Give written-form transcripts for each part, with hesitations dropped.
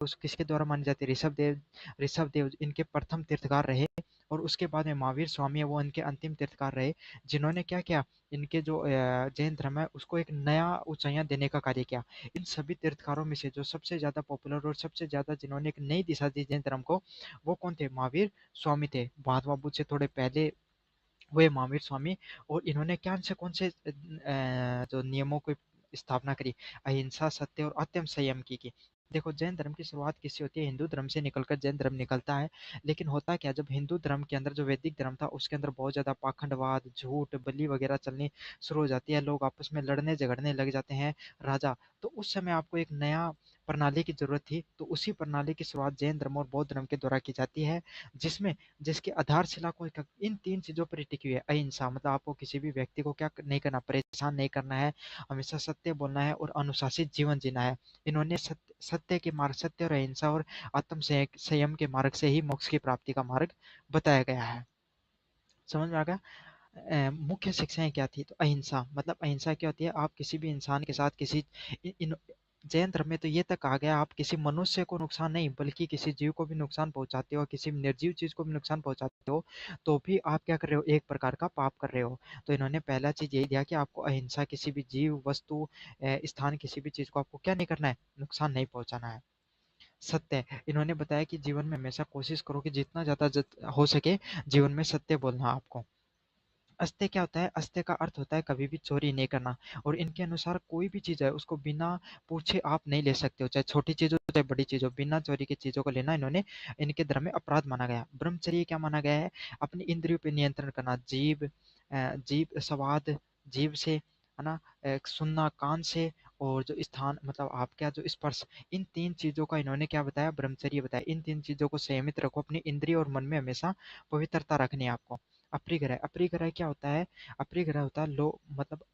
उस किसके द्वारा मानी जाती है? ऋषभ देव इनके प्रथम तीर्थकार रहे, और उसके बाद में महावीर स्वामी है वो इनके अंतिम तीर्थकार रहे, जिन्होंने क्या किया, इनके जो जैन धर्म है उसको एक नया ऊंचाइयां देने का कार्य किया। इन सभी तीर्थकारों में से जो सबसे ज्यादा पॉपुलर और सबसे ज्यादा जिन्होंने एक नई दिशा दी जैन धर्म को, वो कौन थे? महावीर स्वामी थे। महात्मा बुद्ध से थोड़े पहले हुए महावीर स्वामी, और इन्होंने क्या से कौन से जो नियमों की स्थापना करी? अहिंसा, सत्य और अत्यंत संयम की। देखो, जैन धर्म की शुरुआत किससे होती है? हिंदू धर्म से निकलकर जैन धर्म निकलता है। लेकिन होता क्या, जब हिंदू धर्म के अंदर जो वैदिक धर्म था उसके अंदर बहुत ज्यादा पाखंडवाद, झूठ, बलि वगैरह चलनी शुरू हो जाती है, लोग आपस में लड़ने झगड़ने लग जाते हैं, राजा। तो उस समय आपको एक नया प्रणाली की जरूरत थी, तो उसी प्रणाली की शुरुआत जैन धर्म और बौद्ध धर्म के द्वारा की जाती है, जिसमें जिसकी आधारशिला को इन तीन चीजों पर ही टिकी हुई है। अहिंसा मतलब आपको किसी भी व्यक्ति को क्या नहीं करना, परेशान नहीं करना है, हमेशा सत्य बोलना है और अनुशासित जीवन जीना है। इन्होंने सत्य के मार्ग, सत्य और अहिंसा और आत्म संयम के मार्ग से ही मोक्ष की प्राप्ति का मार्ग बताया गया है। समझ में आ गया? मुख्य शिक्षाएं क्या थी? तो अहिंसा मतलब अहिंसा क्या होती है? आप किसी भी इंसान के साथ किसी जैन धर्म में तो ये तक आ गया, आप किसी मनुष्य को नुकसान नहीं बल्कि किसी जीव को भी नुकसान पहुंचाते हो, किसी निर्जीव चीज को भी नुकसान पहुंचाते हो, तो भी आप क्या कर रहे हो? एक प्रकार का पाप कर रहे हो। तो इन्होंने पहला चीज यही दिया कि आपको अहिंसा, किसी भी जीव, वस्तु, स्थान, किसी भी चीज को आपको क्या नहीं करना है? नुकसान नहीं पहुंचाना है। सत्य, इन्होंने बताया कि जीवन में हमेशा कोशिश करो कि जितना ज्यादा हो सके जीवन में सत्य बोलना आपको। अस्त्य क्या होता है? अस्त्य का अर्थ होता है कभी भी चोरी नहीं करना, और इनके अनुसार कोई भी चीज़ है उसको बिना पूछे आप नहीं ले सकते हो, चाहे छोटी चीज़ हो चाहे बड़ी चीज़ हो, बिना चोरी की चीज़ों को लेना इन्होंने इनके धर्म में अपराध माना गया। ब्रह्मचर्य क्या माना गया है? अपनी इंद्रियों पे नियंत्रण करना, जीभ स्वाद, जीभ से है ना, सुनना कान से, और जो स्थान मतलब आप क्या जो स्पर्श, इन तीन चीजों का इन्होंने क्या बताया? ब्रह्मचर्य बताया। इन तीन चीजों को संयमित रखो, अपनी इंद्रिय और मन में हमेशा पवित्रता रखनी है आपको। अपरिग्रह, अपरिग्रह क्या होता है? अपरिग्रह होता है लो मतलब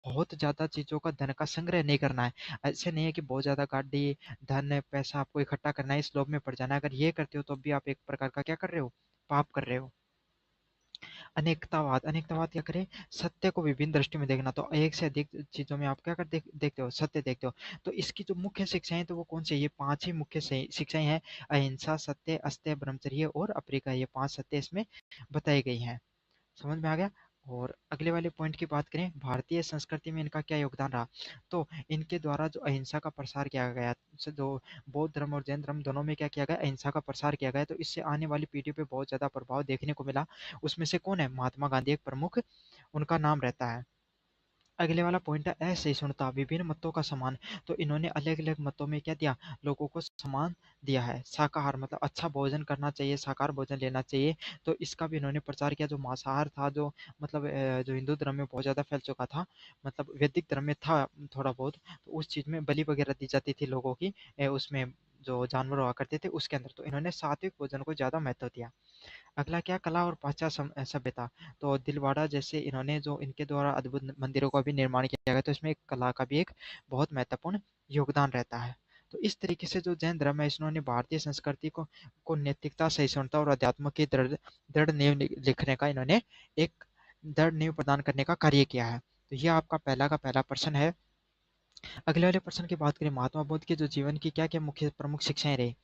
बहुत ज्यादा चीजों का धन का संग्रह नहीं करना है। ऐसे नहीं है कि बहुत ज्यादा गाड़ी, धन, पैसा आपको इकट्ठा करना है, इस लोभ में पड़ जाना है। अगर ये करते हो तो भी आप एक प्रकार का क्या कर रहे हो? पाप कर रहे हो। अनेकतावाद, अनेकतावाद क्या करे? सत्य को विभिन्न दृष्टि में देखना, तो एक से अधिक चीजों में आप क्या कर देखते हो? सत्य देखते हो। तो इसकी जो मुख्य शिक्षाएं तो वो कौन सी है? ये पांच ही मुख्य शिक्षाएं हैं। अहिंसा, सत्य, अस्त्य, ब्रह्मचर्य और अपरिग्रह, ये पांच सत्य इसमें बताई गई हैं। समझ में आ गया? और अगले वाले पॉइंट की बात करें, भारतीय संस्कृति में इनका क्या योगदान रहा? तो इनके द्वारा जो अहिंसा का प्रसार किया गया, जो बौद्ध धर्म और जैन धर्म दोनों में क्या किया गया? अहिंसा का प्रसार किया गया, तो इससे आने वाली पीढ़ी पे बहुत ज्यादा प्रभाव देखने को मिला। उसमें से कौन है? महात्मा गांधी एक प्रमुख उनका नाम रहता है। अगले वाला पॉइंट है असहिष्णुता, विभिन्न मतों का सम्मान। तो इन्होंने अलग अलग मतों में क्या दिया? लोगों को सम्मान दिया है। शाकाहार मतलब अच्छा भोजन करना चाहिए, शाकाहार भोजन लेना चाहिए, तो इसका भी इन्होंने प्रचार किया। जो मांसाहार था, जो मतलब जो हिंदू धर्म में बहुत ज्यादा फैल चुका था, मतलब वैदिक धर्म में था थोड़ा बहुत, तो उस चीज में बलि वगैरह दी जाती थी लोगों की, उसमें जो जानवर हुआ करते थे उसके अंदर, तो इन्होंने सात्विक भोजन को ज्यादा महत्व दिया। अगला क्या? कला और पाश्चात्य सभ्यता। तो दिलवाड़ा जैसे इन्होंने जो इनके द्वारा अद्भुत मंदिरों का भी निर्माण किया गया, तो इसमें एक कला का भी एक बहुत महत्वपूर्ण योगदान रहता है। तो इस तरीके से जो जैन धर्म है इन्होंने भारतीय संस्कृति को नैतिकता, सहिष्णुता और अध्यात्म की दृढ़ दृढ़ नींव लिखने का इन्होंने एक दृढ़ नींव प्रदान करने का कार्य किया है। तो यह आपका पहला का पहला प्रश्न है। अगले वाले प्रश्न की बात करें, महात्मा बुद्ध के जो जीवन की क्या क्या मुख्य प्रमुख शिक्षाएं रही?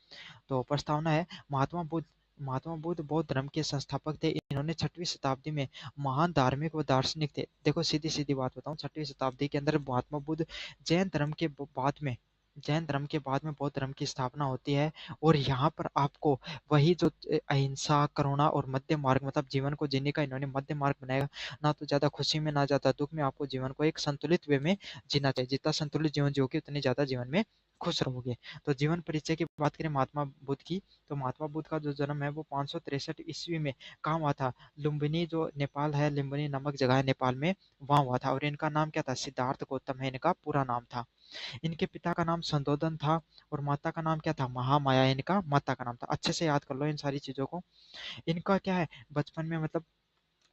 तो प्रस्तावना है, महात्मा बुद्ध बौद्ध धर्म के संस्थापक थे। इन्होंने 6वीं शताब्दी में महान धार्मिक व दार्शनिक थे। देखो सीधी सीधी बात बताऊं, 6वीं शताब्दी के अंदर महात्मा बुद्ध जैन धर्म के बाद में जैन धर्म के बाद में बौद्ध धर्म की स्थापना होती है, और यहाँ पर आपको वही जो अहिंसा, करुणा और मध्य मार्ग मतलब जीवन को जीने का इन्होंने मध्य मार्ग बनाया। ना तो ज्यादा खुशी में ना ज्यादा दुख में, आपको जीवन को एक संतुलित वे में जीना चाहिए। जितना संतुलित जीवन जियोगे उतनी ज्यादा जीवन में खुश रहोगे। तो जीवन परिचय की बात करें महात्मा बुद्ध की, तो महात्मा बुद्ध का जो जन्म है वो 563 ईस्वी में कहाँ हुआ था? लुम्बिनी जो नेपाल है, लुम्बिनी नामक जगह है नेपाल में, वहाँ हुआ था। और इनका नाम क्या था? सिद्धार्थ गौतम है इनका पूरा नाम था। इनके पिता का नाम संदोदन था, और माता का नाम क्या था? महामाया इनका माता का नाम था। अच्छे से याद कर लो इन सारी चीजों को। इनका क्या है, बचपन में मतलब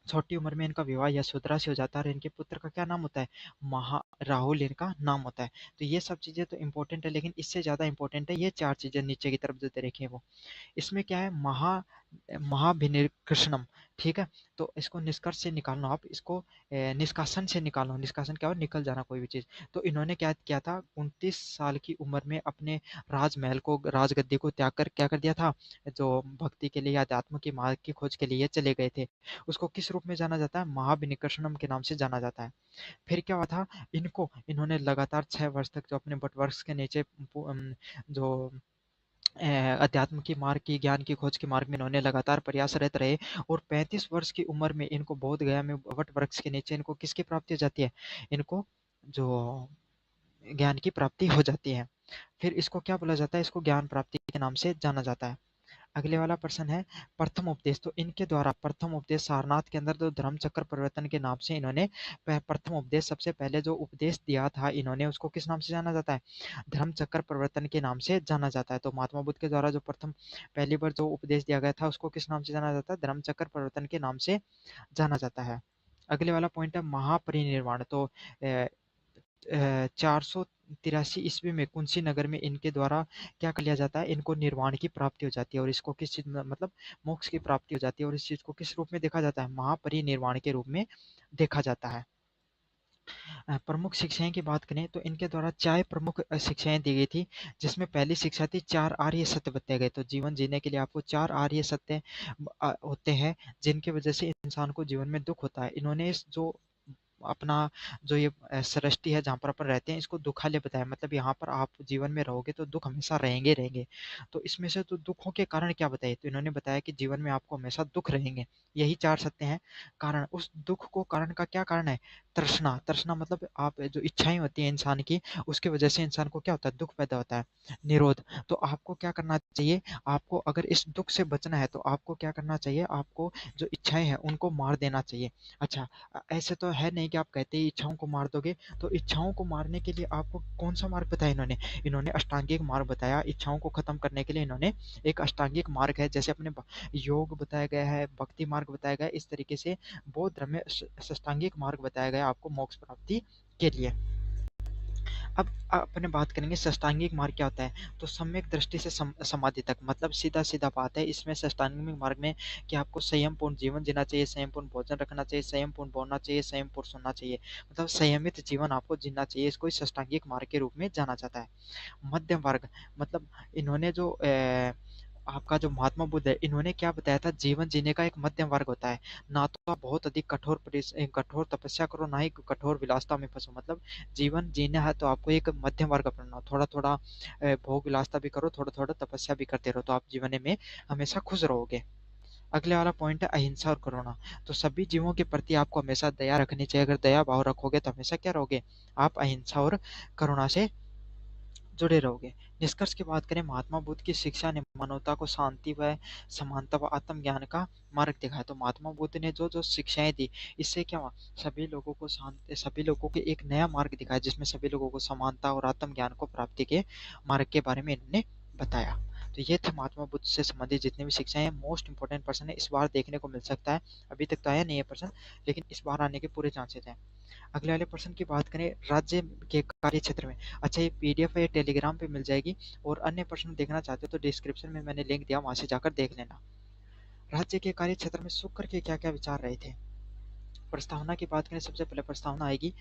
छोटी उम्र में इनका विवाह यशोधरा से हो जाता है, और इनके पुत्र का क्या नाम होता है? महा राहुल इनका नाम होता है। तो ये सब चीजें तो इंपॉर्टेंट है, लेकिन इससे ज्यादा इंपॉर्टेंट है ये चार चीजें नीचे की तरफ जो दे रखी है वो। इसमें क्या है? महाभिनिर्कृष्णम, ठीक है। तो इसको निष्कर्ष से निकालना, आप इसको निष्कासन से निकालना। निष्कासन क्या हो, निकल जाना कोई भी चीज। तो इन्होंने क्या किया था, 29 साल की उम्र में अपने राजमहल को, राजगद्दी को त्याग कर क्या कर दिया था, जो भक्ति के लिए, अध्यात्म की मार्ग की खोज के लिए चले गए थे। उसको किस रूप में जाना जाता है, महाभिनिर्कृष्णम के नाम से जाना जाता है। फिर क्या हुआ था, इन्होंने लगातार 6 वर्ष तक जो अपने वटवृक्ष के नीचे जो अध्यात्म की मार्ग की, ज्ञान की खोज के मार्ग में इन्होंने लगातार प्रयासरत रहे। और 35 वर्ष की उम्र में इनको बोध गया में वट वृक्ष के नीचे इनको किसकी प्राप्ति हो जाती है, इनको जो ज्ञान की प्राप्ति हो जाती है। फिर इसको क्या बोला जाता है, इसको ज्ञान प्राप्ति के नाम से जाना जाता है। अगले वाला प्रश्न है प्रथम उपदेश। तो इनके द्वारा प्रथम उपदेश सारनाथ के अंदर जो धर्म चक्र प्रवर्तन के नाम से इन्होंने प्रथम उपदेश, सबसे पहले जो उपदेश दिया था इन्होंने, उसको किस नाम से जाना जाता है, धर्म चक्र प्रवर्तन के नाम से जाना जाता है। तो महात्मा बुद्ध के द्वारा जो प्रथम पहली बार जो उपदेश दिया गया था उसको किस नाम से जाना जाता है, धर्म चक्र प्रवर्तन के नाम से जाना जाता है। अगले वाला पॉइंट है महापरिनिर्वाण। तो 483 ईस्वी में कुंसी नगर में इनके द्वारा क्या कर लिया जाता है, इनको निर्वाण की प्राप्ति हो जाती है। और इसको किस चीज में, मतलब मोक्ष की प्राप्ति हो जाती है। और इस चीज को किस रूप में देखा जाता है, महापरिनिर्वाण के रूप में देखा जाता है। प्रमुख शिक्षाएं की बात करें तो इनके द्वारा 4 प्रमुख शिक्षाएं दी गई थी, जिसमें पहली शिक्षा थी 4 आर्य सत्य बताए गए। तो जीवन जीने के लिए आपको 4 आर्य सत्य होते हैं, जिनकी वजह से इंसान को जीवन में दुख होता है। इन्होंने इस जो अपना जो ये सृष्टि है जहाँ पर अपन रहते हैं, इसको दुखालय बताया। मतलब यहाँ पर आप जीवन में रहोगे तो दुख हमेशा रहेंगे रहेंगे। तो इसमें से तो दुखों के कारण क्या बताए, तो इन्होंने बताया कि जीवन में आपको हमेशा दुख रहेंगे। यही 4 सत्य हैं। कारण, उस दुख को कारण का क्या कारण है, तृष्णा। तृष्णा मतलब आप जो इच्छाएं होती हैं इंसान की, उसकी वजह से इंसान को क्या होता है, दुख पैदा होता है। निरोध। तो आपको क्या करना चाहिए, आपको अगर इस दुख से बचना है तो आपको क्या करना चाहिए, आपको जो इच्छाएं हैं उनको मार देना चाहिए। अच्छा, ऐसे तो है नहीं कि आप कहते ही इच्छाओं को मार दोगे। तो इच्छाओं को मारने के लिए आपको कौन सा मार्ग बताया इन्होंने अष्टांगिक मार्ग बताया। इच्छाओं को खत्म करने के लिए इन्होंने एक अष्टांगिक मार्ग है, जैसे अपने योग बताया गया है, भक्ति मार्ग बताया गया है, इस तरीके से बौद्ध धर्म में अष्टांगिक मार्ग बताया गया आपको मोक्ष प्राप्ति के लिए। अब अपने बात करेंगे षष्टांगिक मार्ग क्या होता है। तो सम्यक दृष्टि से समाधि तक, मतलब सीधा सीधा बात है इसमें षष्टांगिक मार्ग में कि आपको संयम पूर्ण जीवन जीना चाहिए, संयम पूर्ण भोजन रखना चाहिए, संयम पूर्ण बोलना चाहिए, संयम पूर्ण सुनना चाहिए। मतलब संयमित जीवन आपको जीना चाहिए। इसको षष्टांगिक मार्ग के रूप में जाना जाता है। मध्यम वर्ग, मतलब इन्होंने जो आपका जो महात्मा बुद्ध है, इन्होंने क्या बताया था, जीवन जीने का एक मध्यम वर्ग होता है। ना तो आप बहुत अधिक कठोर तपस्या करो, ना ही कठोर विलासता में फंसो। मतलब जीवन जीना है तो आपको एक मध्यम वर्ग अपनाना हो। थोड़ा थोड़ा भोग विलासता भी करो, थोड़ा थोड़ा तपस्या भी करते रहो, तो आप जीवन में हमेशा खुश रहोगे। अगले वाला पॉइंट है अहिंसा और करुणा। तो सभी जीवों के प्रति आपको हमेशा दया रखनी चाहिए। अगर दया भाव रखोगे तो हमेशा क्या रहोगे, आप अहिंसा और करुणा से जुड़े रहोगे। निष्कर्ष की बात करें, महात्मा बुद्ध की शिक्षा ने मानवता को शांति व समानता व आत्मज्ञान का मार्ग दिखाया। तो महात्मा बुद्ध ने जो जो शिक्षाएं दी, इससे क्या हुआ, सभी लोगों को शांति, सभी लोगों को एक नया मार्ग दिखाया, जिसमें सभी लोगों को समानता और आत्मज्ञान को प्राप्ति के मार्ग के बारे में इन्होंने बताया। तो ये थे महात्मा बुद्ध से संबंधित जितने भी शिक्षाएं हैं। मोस्ट इंपोर्टेंट पर्सन है, इस बार देखने को मिल सकता है। अभी तक तो आया नहीं है पर्सन, लेकिन इस बार आने के पूरे चांसेस हैं। अगले वाले पर्सन की बात करें, राज्य के कार्य क्षेत्र में। अच्छा, ये पीडीएफ है, टेलीग्राम पे मिल जाएगी। और अन्य प्रश्न देखना चाहते हो तो डिस्क्रिप्शन में मैंने लिंक दिया, वहां से जाकर देख लेना। राज्य के कार्य क्षेत्र में शुक्र के क्या क्या विचार रहे थे। प्रस्तावना की बात करें, सबसे पहले प्रस्तावना आएगी,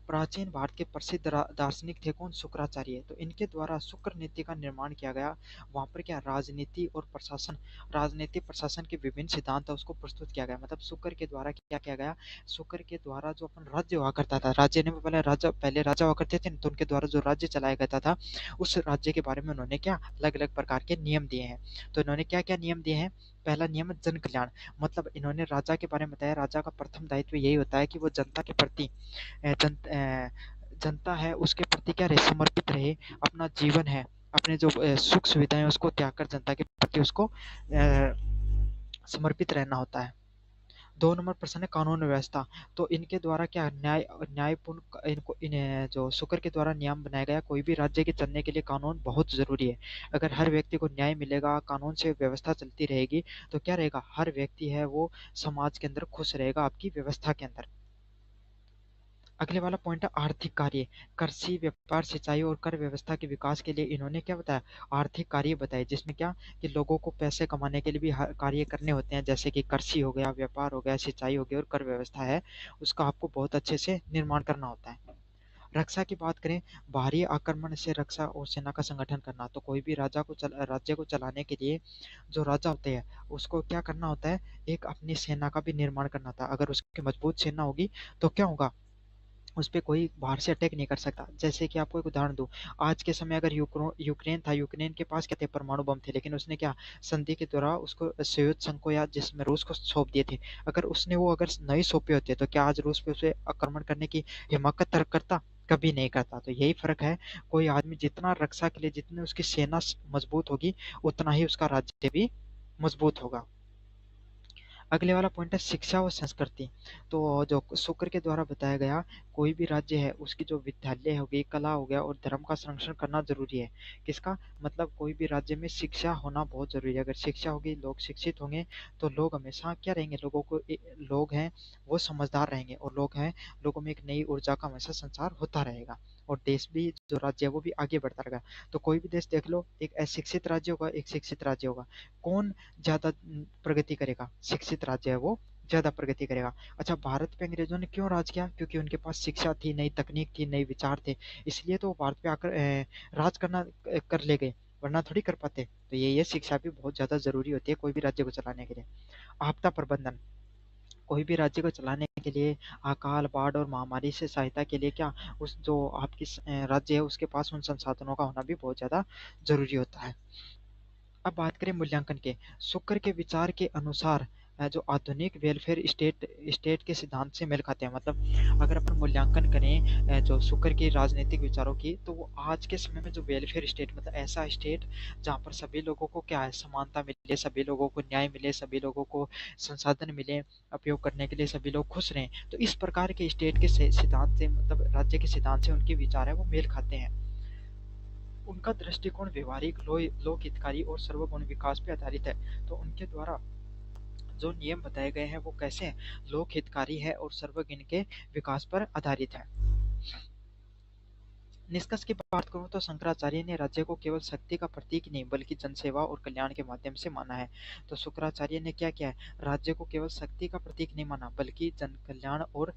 प्राचीन भारत के प्रसिद्ध दार्शनिक थे कौन, शुक्राचार्य। तो इनके द्वारा शुक्र नीति का निर्माण किया गया। वहां पर क्या, राजनीति और प्रशासन, राजनीति प्रशासन के विभिन्न सिद्धांत है उसको प्रस्तुत किया गया। मतलब शुक्र के द्वारा क्या किया गया, शुक्र के द्वारा जो अपन राज्य हुआ करता था, राज्य ने पहले राजा हुआ करते थे, तो उनके द्वारा जो राज्य चलाया करता था, उस राज्य के बारे में उन्होंने क्या अलग अलग प्रकार के नियम दिए हैं। तो इन्होंने क्या क्या नियम दिए हैं, पहला नियम जन कल्याण। मतलब इन्होंने राजा के बारे में बताया, राजा का प्रथम दायित्व यही होता है कि वो जनता के प्रति जनता है उसके प्रति क्या रहे, समर्पित रहे। अपना जीवन है, अपने जो सुख सुविधाएं उसको त्याग कर जनता के प्रति उसको समर्पित रहना होता है। 2 नंबर प्रश्न है कानून व्यवस्था। तो इनके द्वारा क्या न्यायपूर्ण, इनको जो शुक्र के द्वारा नियम बनाया गया, कोई भी राज्य के चलने के लिए कानून बहुत जरूरी है। अगर हर व्यक्ति को न्याय मिलेगा, कानून से व्यवस्था चलती रहेगी, तो क्या रहेगा, हर व्यक्ति है वो समाज के अंदर खुश रहेगा, आपकी व्यवस्था के अंदर। अगले वाला पॉइंट है आर्थिक कार्य। कृषि, व्यापार, सिंचाई और कर व्यवस्था के विकास के लिए इन्होंने क्या बताया, आर्थिक कार्य बताए, जिसमें क्या कि लोगों को पैसे कमाने के लिए भी कार्य करने होते हैं, जैसे कि कृषि हो गया, व्यापार हो गया, सिंचाई हो गया और कर व्यवस्था है, उसका आपको बहुत अच्छे से निर्माण करना होता है। रक्षा की बात करें, बाहरी आक्रमण से रक्षा और सेना का संगठन करना। तो कोई भी राज्य को चलाने के लिए जो राजा होते हैं उसको क्या करना होता है, एक अपनी सेना का भी निर्माण करना होता है। अगर उसकी मजबूत सेना होगी तो क्या होगा, उस पे कोई बाहर से अटैक नहीं कर सकता। जैसे कि आपको एक उदाहरण दूं, आज के समय अगर यूक्रेन था, यूक्रेन के पास क्या थे, परमाणु बम थे, लेकिन उसने क्या, संधि के दौरान उसको सोवियत संघ को या जिसमें रूस को सौंप दिए थे। अगर उसने वो अगर नहीं सौंपे होते तो क्या आज रूस पे उसे आक्रमण करने की हिम्मत करता, कभी नहीं करता। तो यही फर्क है, कोई आदमी जितना रक्षा के लिए, जितनी उसकी सेना मजबूत होगी, उतना ही उसका राज्य भी मजबूत होगा। अगले वाला पॉइंट है शिक्षा व संस्कृति। तो जो शुक्र के द्वारा बताया गया, कोई भी राज्य है उसकी जो विद्यालय हो गई, कला हो गया और धर्म का संरक्षण करना जरूरी है। किसका मतलब, कोई भी राज्य में शिक्षा होना बहुत जरूरी है। अगर शिक्षा होगी, लोग शिक्षित होंगे, तो लोग हमेशा क्या रहेंगे, लोग हैं वो समझदार रहेंगे, और लोगों में एक नई ऊर्जा का हमेशा संचार होता रहेगा, और देश भी, जो राज्य है वो भी आगे बढ़ता रहेगा। तो कोई भी देश देख लो, एक अशिक्षित राज्य होगा, एक शिक्षित राज्य होगा, कौन ज्यादा प्रगति करेगा, शिक्षित राज्य है वो ज्यादा प्रगति करेगा। अच्छा, भारत पे अंग्रेजों ने क्यों राज किया, क्योंकि उनके पास शिक्षा थी, नई तकनीक थी, नए विचार थे, इसलिए तो वो भारत पे आकर राज करना कर ले गए, वरना थोड़ी कर पाते। तो ये शिक्षा भी बहुत ज्यादा जरूरी होती है कोई भी राज्य को चलाने के लिए। आपदा प्रबंधन, कोई भी राज्य को चलाने के लिए अकाल, बाढ़ और महामारी से सहायता के लिए क्या, उस जो आपकी राज्य है उसके पास उन संसाधनों का होना भी बहुत ज्यादा जरूरी होता है। अब बात करें मूल्यांकन के, शुक्र के विचार के अनुसार जो आधुनिक वेलफेयर स्टेट के सिद्धांत से मेल खाते हैं। मतलब अगर अपन मूल्यांकन करें जो शुक्र के राजनीतिक विचारों की, तो वो आज के समय में जो वेलफेयर स्टेट, मतलब ऐसा स्टेट जहाँ पर सभी लोगों को क्या है, समानता मिले, सभी लोगों को न्याय मिले, सभी लोगों को संसाधन मिले, उपयोग करने के लिए सभी लोग खुश रहें। तो इस प्रकार के स्टेट के सिद्धांत से, मतलब राज्य के सिद्धांत से उनके विचार है वो मेल खाते हैं। उनका दृष्टिकोण व्यवहारिक, लोक हितकारी और सर्वगुण विकास पे आधारित है। तो उनके द्वारा जो नियम बताए गए हैं वो कैसे हैं, लोक हितकारी है और सर्वगुण के विकास पर आधारित है। निष्कर्ष की बात करूं तो शंकराचार्य ने राज्य को केवल शक्ति का प्रतीक नहीं बल्कि जनसेवा और कल्याण के माध्यम से माना है। तो शुक्राचार्य ने क्या किया है, राज्य को केवल शक्ति का प्रतीक नहीं माना बल्कि जन कल्याण और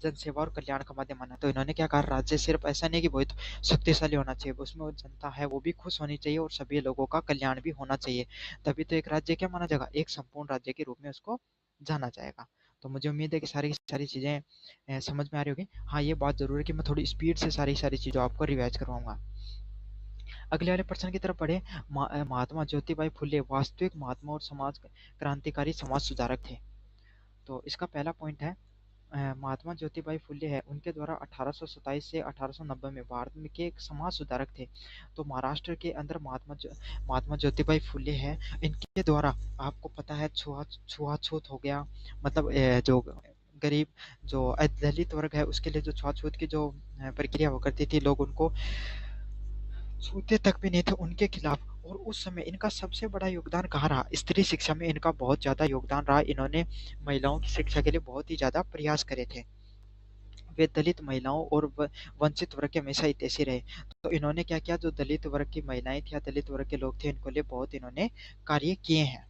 जनसेवा और कल्याण का माध्यम माना। तो इन्होंने क्या कहा, राज्य सिर्फ ऐसा नहीं कि बहुत शक्तिशाली होना चाहिए, उसमें वो जनता है वो भी खुश होनी चाहिए और सभी लोगों का कल्याण भी होना चाहिए। तभी तो एक राज्य क्या माना जाएगा, एक संपूर्ण राज्य के रूप में उसको जाना जाएगा। तो मुझे उम्मीद है कि सारी सारी चीजें समझ में आ रही होगी। हाँ, ये बात ज़रूर है कि मैं थोड़ी स्पीड से सारी सारी चीज़ों आपको रिवाइज करवाऊंगा। अगले वाले प्रश्न की तरफ बढ़े। महात्मा ज्योतिबाई फुले वास्तविक महात्मा और समाज क्रांतिकारी, समाज सुधारक थे। तो इसका पहला पॉइंट है, महात्मा ज्योतिबाई फुले है, उनके द्वारा 1827 से 1890 में भारत में के एक समाज सुधारक थे। तो महाराष्ट्र के अंदर महात्मा ज्योतिबाई फुले है, इनके द्वारा आपको पता है छुआछूत हो गया, मतलब जो गरीब, जो दलित वर्ग है उसके लिए जो छुआछूत की जो प्रक्रिया हुआ करती थी, लोग उनको छूते तक भी नहीं थे, उनके खिलाफ। और उस समय इनका सबसे बड़ा योगदान कहाँ रहा, स्त्री शिक्षा में इनका बहुत ज्यादा योगदान रहा। इन्होंने महिलाओं की शिक्षा के लिए बहुत ही ज्यादा प्रयास करे थे। वे दलित महिलाओं और वंचित वर्ग के हमेशा हितैषी रहे। तो इन्होंने क्या किया, जो दलित वर्ग की महिलाएं थी या दलित वर्ग के लोग थे, इनको लिए बहुत इन्होंने कार्य किए हैं।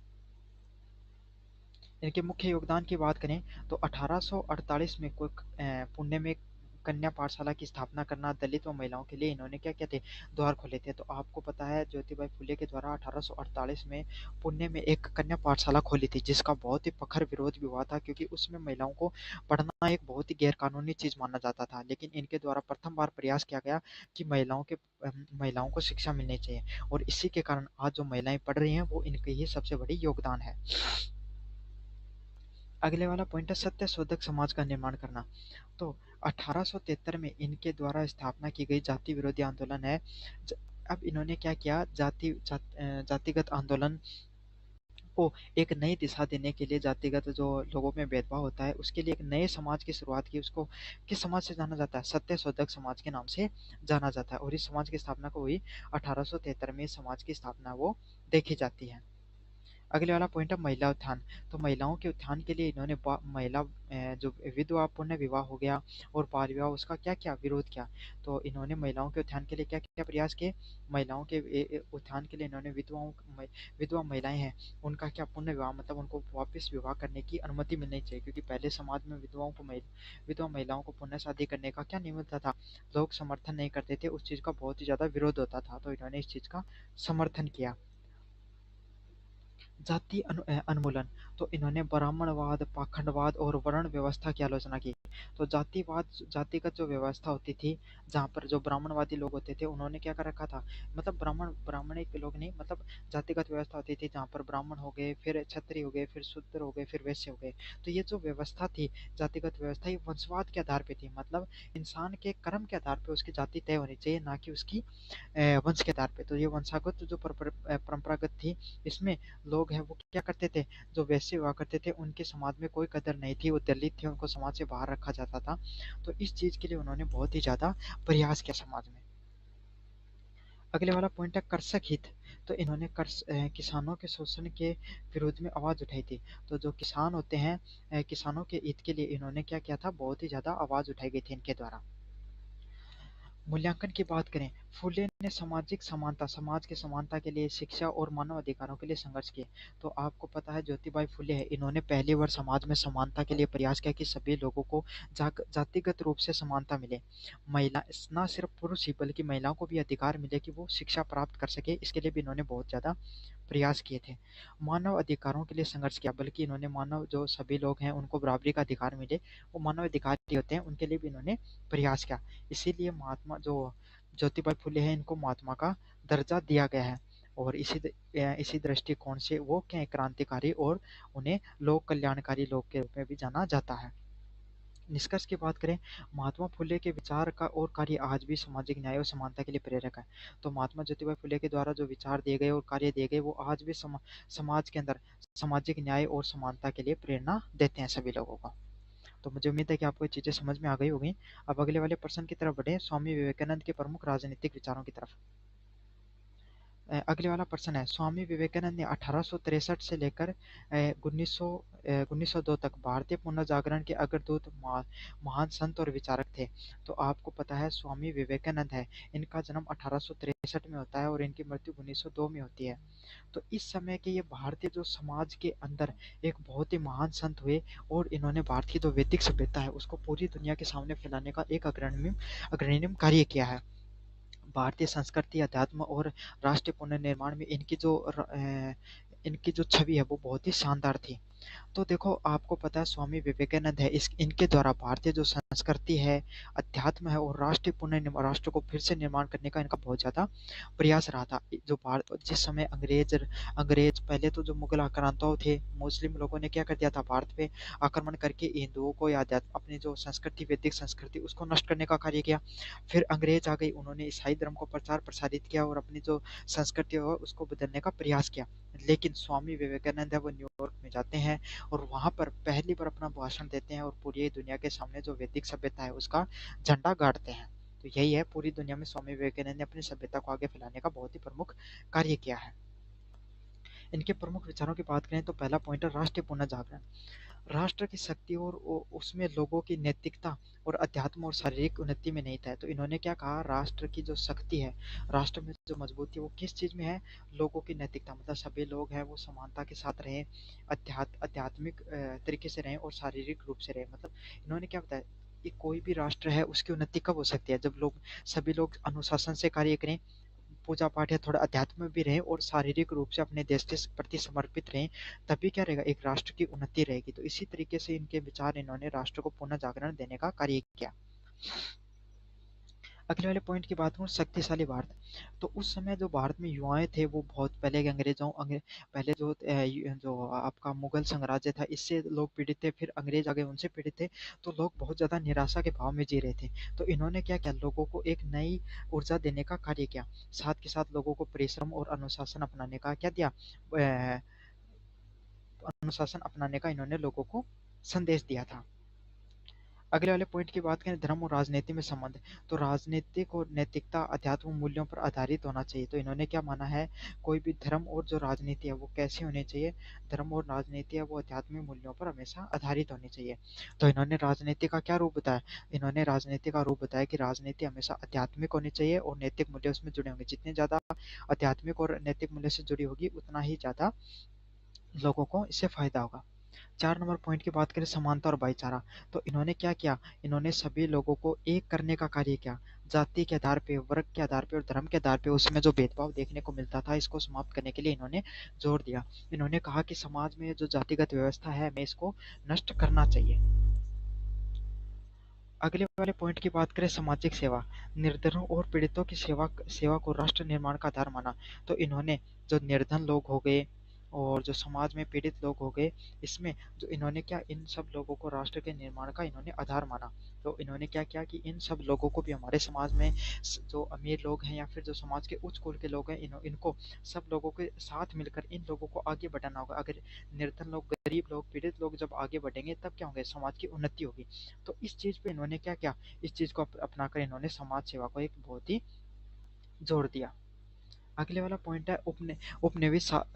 इनके मुख्य योगदान की बात करें तो 1848 में कोई पुणे में कन्या पाठशाला की स्थापना करना, दलित व महिलाओं के लिए इन्होंने क्या किया थे, द्वार खोले थे। तो आपको पता है ज्योतिबाई फुले के द्वारा 1848 में पुणे में एक कन्या पाठशाला खोली थी, जिसका बहुत ही प्रखर विरोध भी हुआ था, क्योंकि उसमें महिलाओं को पढ़ना एक बहुत ही गैरकानूनी चीज माना जाता था। लेकिन इनके द्वारा प्रथम बार प्रयास किया गया कि महिलाओं को शिक्षा मिलनी चाहिए, और इसी के कारण आज जो महिलाएं पढ़ रही हैं वो इनके ही सबसे बड़ी योगदान है। अगले वाला पॉइंट है सत्य शोधक समाज का निर्माण करना। तो 1873 में इनके द्वारा स्थापना की गई जाति विरोधी आंदोलन है। ज- अब इन्होंने क्या किया, जातिगत आंदोलन को एक नई दिशा देने के लिए, जातिगत जो लोगों में भेदभाव होता है उसके लिए एक नए समाज की शुरुआत की। उसको किस समाज से जाना जाता है, सत्य शोधक समाज के नाम से जाना जाता है। और इस समाज की स्थापना को हुई 1873 में, इस समाज की स्थापना वो देखी जाती है। अगले वाला पॉइंट है महिला उत्थान। तो महिलाओं के उत्थान के लिए इन्होंने महिला जो विधवा पुण्य विवाह हो गया और बाल विवाह, उसका क्या क्या विरोध किया। तो इन्होंने महिलाओं के उत्थान के लिए क्या क्या प्रयास किए। महिलाओं के उत्थान के लिए इन्होंने विधवा महिलाएं हैं उनका क्या पुण्य विवाह, मतलब उनको वापस विवाह करने की अनुमति मिलनी चाहिए, क्योंकि पहले समाज में विधवा महिलाओं को पुनः शादी करने का क्या नहीं मिलता था, लोग समर्थन नहीं करते थे, उस चीज का बहुत ही ज्यादा विरोध होता था, तो इन्होंने इस चीज का समर्थन किया। जाति उन्मूलन। तो इन्होंने ब्राह्मणवाद, पाखंडवाद और वर्ण व्यवस्था की आलोचना की। तो जातिवाद, जातिगत जो व्यवस्था होती थी, जहाँ पर जो ब्राह्मणवादी लोग होते थे उन्होंने क्या कर रखा था, मतलब ब्राह्मणिक लोग नहीं, मतलब जातिगत व्यवस्था होती थी जहाँ पर ब्राह्मण हो गए, फिर क्षत्रिय हो गए, फिर शूद्र हो गए, फिर वैश्य हो गए। तो ये जो व्यवस्था थी, जातिगत व्यवस्था, ये वंशवाद के आधार पे थी, मतलब इंसान के कर्म के आधार पे उसकी जाति तय होनी चाहिए, ना कि उसकी वंश के आधार पे। तो ये वंशागत जो परंपरागत थी, इसमें लोग हैं वो क्या करते थे, जो वैश्य हुआ करते थे उनके समाज में कोई कदर नहीं थी, वो दलित थे, उनको समाज से बाहर रखा जाता था। तो इस चीज के लिए उन्होंने बहुत ही ज्यादा प्रयास किया समाज में। अगले वाला पॉइंट है कृषक हित। तो इन्होंने किसानों के शोषण के विरोध में आवाज उठाई थी। तो जो किसान होते हैं, किसानों के हित के लिए इन्होंने क्या किया था, बहुत ही ज्यादा आवाज उठाई गई थी इनके द्वारा। मूल्यांकन की बात करें, फुले ने सामाजिक समानता, समाज की समानता के लिए, शिक्षा और मानव अधिकारों के लिए संघर्ष किए। तो आपको पता है ज्योतिबाई फुले है, इन्होंने पहली बार समाज में समानता के लिए प्रयास किया कि सभी लोगों को जातिगत रूप से समानता मिले। महिला, ना सिर्फ पुरुष ही बल्कि महिलाओं को भी अधिकार मिले कि वो शिक्षा प्राप्त कर सके, इसके लिए भी इन्होंने बहुत ज़्यादा प्रयास किए थे। मानव अधिकारों के लिए संघर्ष किया, बल्कि इन्होंने मानव जो सभी लोग हैं उनको बराबरी का अधिकार मिले, वो मानव अधिकार ही होते हैं, उनके लिए भी इन्होंने प्रयास किया। इसीलिए महात्मा जो ज्योतिबा फुले हैं इनको महात्मा का दर्जा दिया गया है। और इसी दृष्टिकोण से वो क्या है, क्रांतिकारी और उन्हें लोक कल्याणकारी लोग के रूप में भी जाना जाता है। निष्कर्ष की बात करें, महात्मा फुले के विचार का और कार्य आज भी सामाजिक न्याय और समानता के लिए प्रेरक है। तो महात्मा ज्योतिबा फुले के द्वारा जो विचार दिए गए और कार्य दिए गए वो आज भी समाज के अंदर सामाजिक न्याय और समानता के लिए प्रेरणा देते हैं सभी लोगों को। तो मुझे उम्मीद है कि आपको ये चीज़ें समझ में आ गई होगी। अब अगले वाले प्रश्न की तरफ बढ़े, स्वामी विवेकानंद के प्रमुख राजनीतिक विचारों की तरफ। अगले वाला प्रश्न है, स्वामी विवेकानंद ने 1863 से लेकर 1902 तक भारतीय पुनर्जागरण के अग्रदूत, महान संत और विचारक थे। तो आपको पता है स्वामी विवेकानंद है, इनका जन्म 1863 में होता है और इनकी मृत्यु 1902 में होती है। तो इस समय के ये भारतीय जो समाज के अंदर एक बहुत ही महान संत हुए, और इन्होंने भारत की जो वैदिक सभ्यता है उसको पूरी दुनिया के सामने फैलाने का एक अग्रणी कार्य किया है। भारतीय संस्कृति, अध्यात्म और राष्ट्रीय पुनर्निर्माण में इनकी जो छवि है वो बहुत ही शानदार थी। तो देखो आपको पता है स्वामी विवेकानंद है, इस इनके द्वारा भारतीय जो संस्कृति है, अध्यात्म है और राष्ट्रीय पुनर्निर्माण, राष्ट्र को फिर से निर्माण करने का इनका बहुत ज़्यादा प्रयास रहा था। जो भारत, जिस समय अंग्रेज पहले तो जो मुगल आक्रांताओं थे, मुस्लिम लोगों ने क्या कर दिया था, भारत पे आक्रमण करके हिंदुओं को या अपनी जो संस्कृति, वैदिक संस्कृति, उसको नष्ट करने का कार्य किया। फिर अंग्रेज आ गई, उन्होंने ईसाई धर्म को प्रचार प्रसारित किया और अपनी जो संस्कृति है उसको बदलने का प्रयास किया। लेकिन स्वामी विवेकानंद है वो न्यूयॉर्क में जाते हैं और वहाँ पर पहली बार अपना भाषण देते हैं और पूरी दुनिया के सामने जो वैदिक सभ्यता है उसका झंडा गाड़ते हैं। तो यही है, पूरी दुनिया में स्वामी विवेकानंद ने अपनी सभ्यता को आगे फैलाने का बहुत ही प्रमुख कार्य किया है। इनके प्रमुख विचारों की बात करें तो पहला पॉइंट है राष्ट्रीय पुनर्जागरण। राष्ट्र की शक्ति और उसमें लोगों की नैतिकता और अध्यात्म और शारीरिक उन्नति में नहीं था। तो इन्होंने क्या कहा, राष्ट्र की जो शक्ति है, राष्ट्र में जो मजबूती है वो किस चीज में है, लोगों की नैतिकता, मतलब सभी लोग हैं वो समानता के साथ रहें, आध्यात्मिक तरीके से रहें और शारीरिक रूप से रहें। मतलब इन्होंने क्या बताया कि कोई भी राष्ट्र है उसकी उन्नति कब हो सकती है, जब सभी लोग अनुशासन से कार्य करें, पूजा पाठ या थोड़ा अध्यात्म में भी रहें और शारीरिक रूप से अपने देश के प्रति समर्पित रहें, तभी क्या रहेगा, एक राष्ट्र की उन्नति रहेगी। तो इसी तरीके से इनके विचार, इन्होंने राष्ट्र को पुनः जागरण देने का कार्य किया। अगले वाले पॉइंट की बात करूँ, शक्तिशाली भारत। तो उस समय जो भारत में युवाएं थे वो बहुत पहले के पहले जो आपका मुगल साम्राज्य था इससे लोग पीड़ित थे, फिर अंग्रेज आ गए उनसे पीड़ित थे। तो लोग बहुत ज़्यादा निराशा के भाव में जी रहे थे। तो इन्होंने क्या किया, लोगों को एक नई ऊर्जा देने का कार्य किया, साथ के साथ लोगों को परिश्रम और अनुशासन अपनाने का क्या दिया, अनुशासन अपनाने का इन्होंने लोगों को संदेश दिया था। अगले वाले पॉइंट की बात करें, धर्म और राजनीति में संबंध। तो राजनीतिक और नैतिकता आध्यात्मिक मूल्यों पर आधारित होना चाहिए। तो इन्होंने क्या माना है, कोई भी धर्म और जो राजनीति है वो कैसी होनी चाहिए, धर्म और राजनीति है वो आध्यात्मिक मूल्यों पर हमेशा आधारित होनी चाहिए। तो इन्होंने राजनीति का क्या रूप बताया, इन्होंने राजनीति का रूप बताया कि राजनीति हमेशा आध्यात्मिक होनी चाहिए और नैतिक मूल्य उसमें जुड़े होंगे। जितने ज्यादा आध्यात्मिक और नैतिक मूल्य से जुड़ी होगी उतना ही ज्यादा लोगों को इससे फायदा होगा। 4 नंबर पॉइंट की बात करें, समानता और भाईचारा। तो इन्होंने क्या किया, इन्होंने सभी लोगों को एक करने का कार्य किया। जाति के आधार पे, वर्ग के आधार पे और धर्म के आधार पे उसमें जो भेदभाव देखने को मिलता था, इसको समाप्त करने के लिए इन्होंने जोर दिया। इन्होंने कहा कि समाज में जो जातिगत व्यवस्था है हमें इसको नष्ट करना चाहिए। अगले वाले पॉइंट की बात करें, सामाजिक सेवा। निर्धनों और पीड़ितों की सेवा सेवा को राष्ट्र निर्माण का आधार माना। तो इन्होंने जो निर्धन लोग हो गए और जो समाज में पीड़ित लोग हो गए, इसमें जो इन्होंने क्या, इन सब लोगों को राष्ट्र के निर्माण का इन्होंने आधार माना। तो इन्होंने क्या किया कि इन सब लोगों को भी, हमारे समाज में जो अमीर लोग हैं या फिर जो समाज के उच्च कुल के लोग हैं, इनको सब लोगों के साथ मिलकर इन लोगों को आगे बढ़ाना होगा। अगर निर्धन लोग, गरीब लोग, पीड़ित लोग जब आगे बढ़ेंगे तब क्या होंगे, समाज की उन्नति होगी। तो इस चीज पे इन्होंने क्या किया, इस चीज को अपनाकर इन्होंने समाज सेवा को एक बहुत ही जोर दिया। अगले वाला पॉइंट है,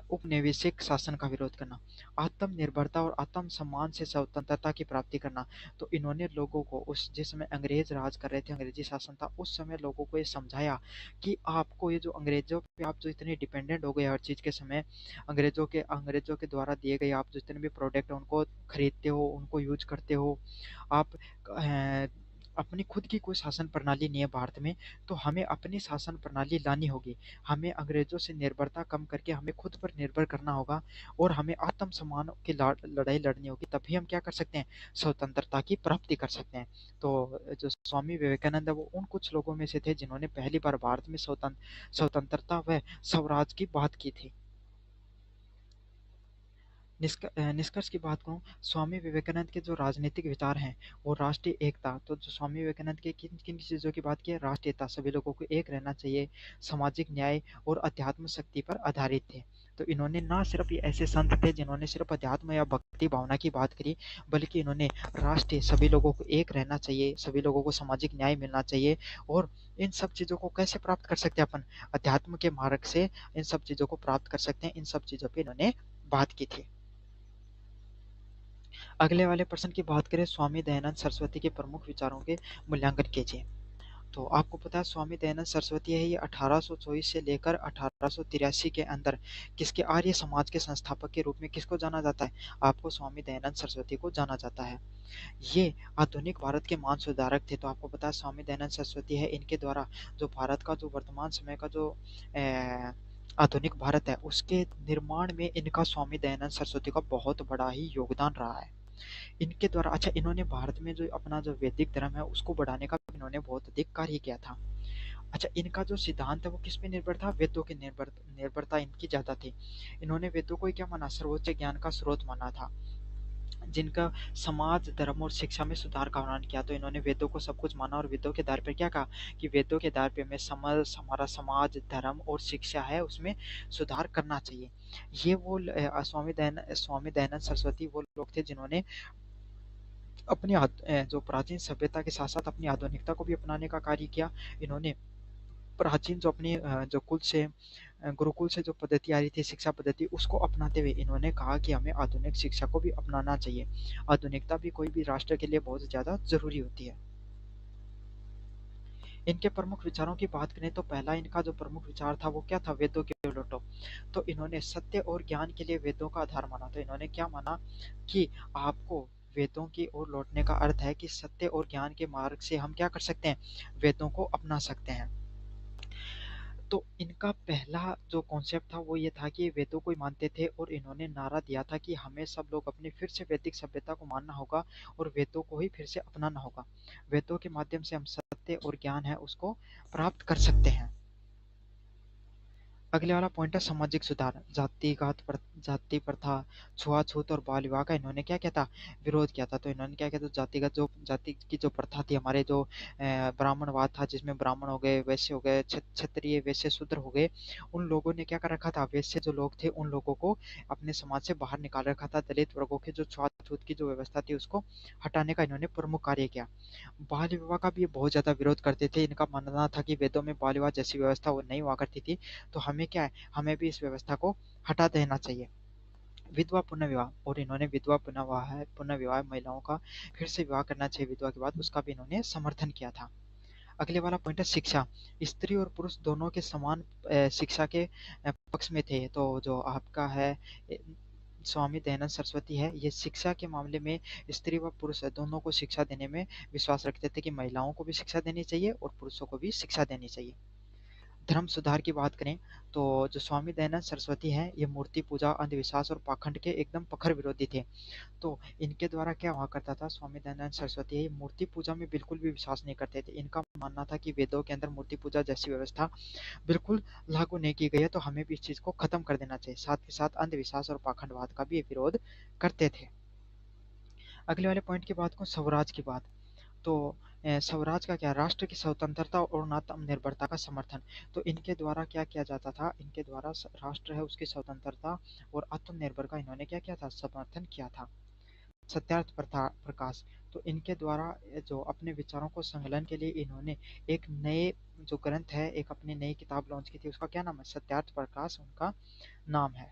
उपनिवेशिक शासन का विरोध करना। आत्मनिर्भरता और आत्म सम्मान से स्वतंत्रता की प्राप्ति करना। तो इन्होंने लोगों को, उस जिस समय अंग्रेज राज कर रहे थे, अंग्रेजी शासन था, उस समय लोगों को ये समझाया कि आपको ये जो अंग्रेजों पे आप जो इतने डिपेंडेंट हो गए हर चीज के समय, अंग्रेजों के द्वारा दिए गए आप जितने भी प्रोडक्ट है उनको खरीदते हो, उनको यूज करते हो आप, अपनी खुद की कोई शासन प्रणाली नहीं है भारत में। तो हमें अपनी शासन प्रणाली लानी होगी। हमें अंग्रेजों से निर्भरता कम करके हमें खुद पर निर्भर करना होगा और हमें आत्मसम्मान की लड़ाई लड़नी होगी। तभी हम क्या कर सकते हैं, स्वतंत्रता की प्राप्ति कर सकते हैं। तो जो स्वामी विवेकानंद है वो उन कुछ लोगों में से थे जिन्होंने पहली बार भारत में स्वतंत्रता व स्वराज की बात की थी। निष्कर्ष की बात करूं, स्वामी विवेकानंद के जो राजनीतिक विचार हैं वो राष्ट्रीय एकता। तो जो स्वामी विवेकानंद के किन किन चीज़ों की बात की है, राष्ट्रीय एकता, सभी लोगों को एक रहना चाहिए, सामाजिक न्याय और अध्यात्म शक्ति पर आधारित थे। तो इन्होंने ना सिर्फ ये ऐसे संत थे जिन्होंने सिर्फ अध्यात्म या भक्ति भावना की बात करी, बल्कि इन्होंने राष्ट्रीय, सभी लोगों को एक रहना चाहिए, सभी लोगों को सामाजिक न्याय मिलना चाहिए। और इन सब चीज़ों को कैसे प्राप्त कर सकते हैं अपन, अध्यात्म के मार्ग से इन सब चीज़ों को प्राप्त कर सकते हैं। इन सब चीज़ों पे इन्होंने बात की थी। अगले वाले प्रश्न की बात करें, स्वामी दयानंद सरस्वती के प्रमुख विचारों के मूल्यांकन कीजिए। तो आपको पता है स्वामी दयानंद सरस्वती है, ये 1824 से लेकर 1883 के अंदर किसके, आर्य समाज के संस्थापक के रूप में किसको जाना जाता है, आपको स्वामी दयानंद सरस्वती को जाना जाता है। ये आधुनिक भारत के मान सुधारक थे। तो आपको पता है स्वामी दयानंद सरस्वती है, इनके द्वारा जो भारत का जो वर्तमान समय का जो आधुनिक भारत है उसके निर्माण में इनका, स्वामी दयानंद सरस्वती का बहुत बड़ा ही योगदान रहा है। इनके द्वारा, अच्छा, इन्होंने भारत में जो अपना जो वैदिक धर्म है उसको बढ़ाने का इन्होंने बहुत अधिक कार्य किया था। अच्छा, इनका जो सिद्धांत है वो किस पे निर्भर था, वेदों की निर्भरता इनकी ज्यादा थी। इन्होंने वेदों को ही क्या माना, सर्वोच्च ज्ञान का स्रोत माना था, जिनका समाज, धर्म और शिक्षा में सुधार का वर्णन किया। तो इन्होंने वेदों को सब कुछ माना और वेदों के आधार पर क्या कहा कि वेदों के आधार पर हमें हमारा समाज, धर्म और शिक्षा है उसमें सुधार करना चाहिए। ये वो स्वामी दयानंद सरस्वती वो लोग थे जिन्होंने अपनी जो प्राचीन सभ्यता के साथ साथ अपनी आधुनिकता को भी अपनाने का कार्य किया। इन्होंने प्राचीन जो अपनी जो कुल से गुरुकुल से जो पद्धति आ रही थी, शिक्षा पद्धति, उसको अपनाते हुए इन्होंने कहा कि हमें आधुनिक शिक्षा को भी अपनाना चाहिए। आधुनिकता भी कोई भी राष्ट्र के लिए बहुत ज़्यादा ज़रूरी होती है। इनके प्रमुख विचारों की बात करें तो पहला इनका जो प्रमुख विचार था वो क्या था, वेदों के लौटो। तो इन्होंने सत्य और ज्ञान के लिए वेदों का आधार माना। तो इन्होंने क्या माना कि आपको वेदों की ओर लौटने का अर्थ है कि सत्य और ज्ञान के मार्ग से हम क्या कर सकते हैं, वेदों को अपना सकते हैं। तो इनका पहला जो कॉन्सेप्ट था वो ये था कि वेदों को ही मानते थे और इन्होंने नारा दिया था कि हमें सब लोग अपनी फिर से वैदिक सभ्यता को मानना होगा और वेदों को ही फिर से अपनाना होगा। वेदों के माध्यम से हम सत्य और ज्ञान है उसको प्राप्त कर सकते हैं। अगले वाला पॉइंट है सामाजिक सुधार, जाति प्रथा, छुआछूत और बाल विवाह का इन्होंने क्या किया था, विरोध किया था। तो इन्होंने क्या किया था, जातिगत जो जाति की जो प्रथा थी, हमारे जो ब्राह्मणवाद था, जिसमें ब्राह्मण हो गए, वैश्य हो गए, क्षत्रिय, वैश्य, शूद्र हो गए, उन लोगों ने क्या कर रखा था, वैश्य जो लोग थे उन लोगों को अपने समाज से बाहर निकाल रखा था। दलित वर्गों की जो छुआछूत की जो व्यवस्था थी उसको हटाने का इन्होंने प्रमुख कार्य किया। बाल विवाह का भी ये बहुत ज्यादा विरोध करते थे। इनका मानना था कि वेदों में बाल विवाह जैसी व्यवस्था वो नहीं हुआ करती थी, तो हमें क्या है, हमें भी इस व्यवस्था को हटा देना चाहिए। विधवा पुनर्विवाह, और इन्होंने विधवा पुनर्विवाह महिलाओं का फिर से विवाह करना चाहिए विधवा के बाद, उसका भी इन्होंने समर्थन किया था। अगले वाला पॉइंट है शिक्षा। स्त्री और पुरुष दोनों के समान शिक्षा के पक्ष में थे। तो जो आपका है ए, स्वामी दयानंद सरस्वती है, ये शिक्षा के मामले में स्त्री व पुरुष दोनों को शिक्षा देने में विश्वास रखते थे कि महिलाओं को भी शिक्षा देनी चाहिए और पुरुषों को भी शिक्षा देनी चाहिए। धर्म सुधार की बात करें तो जो स्वामी दयानंद सरस्वती हैं, ये मूर्ति पूजा, अंधविश्वास और पाखंड के एकदम प्रखर विरोधी थे। तो इनके द्वारा क्या हुआ करता था, स्वामी दयानंद सरस्वती है, ये मूर्ति पूजा में बिल्कुल भी विश्वास नहीं करते थे। इनका मानना था कि वेदों के अंदर मूर्ति पूजा जैसी व्यवस्था बिल्कुल लागू नहीं की गई है, तो हमें भी इस चीज को खत्म कर देना चाहिए। साथ ही साथ अंधविश्वास और पाखंडवाद का भी ये विरोध करते थे। अगले वाले पॉइंट की बात करूं, स्वराज की बात, तो स्वराज का क्या, राष्ट्र की स्वतंत्रता और आत्मनिर्भरता का समर्थन। तो इनके द्वारा क्या किया जाता था, इनके द्वारा राष्ट्र है उसकी स्वतंत्रता और आत्मनिर्भर का इन्होंने क्या किया था, समर्थन किया था। सत्यार्थ प्रकाश, तो इनके द्वारा जो अपने विचारों को संकलन के लिए इन्होंने एक नए जो ग्रंथ है, एक अपनी नई किताब लॉन्च की थी, उसका क्या नाम है, सत्यार्थ प्रकाश उनका नाम है।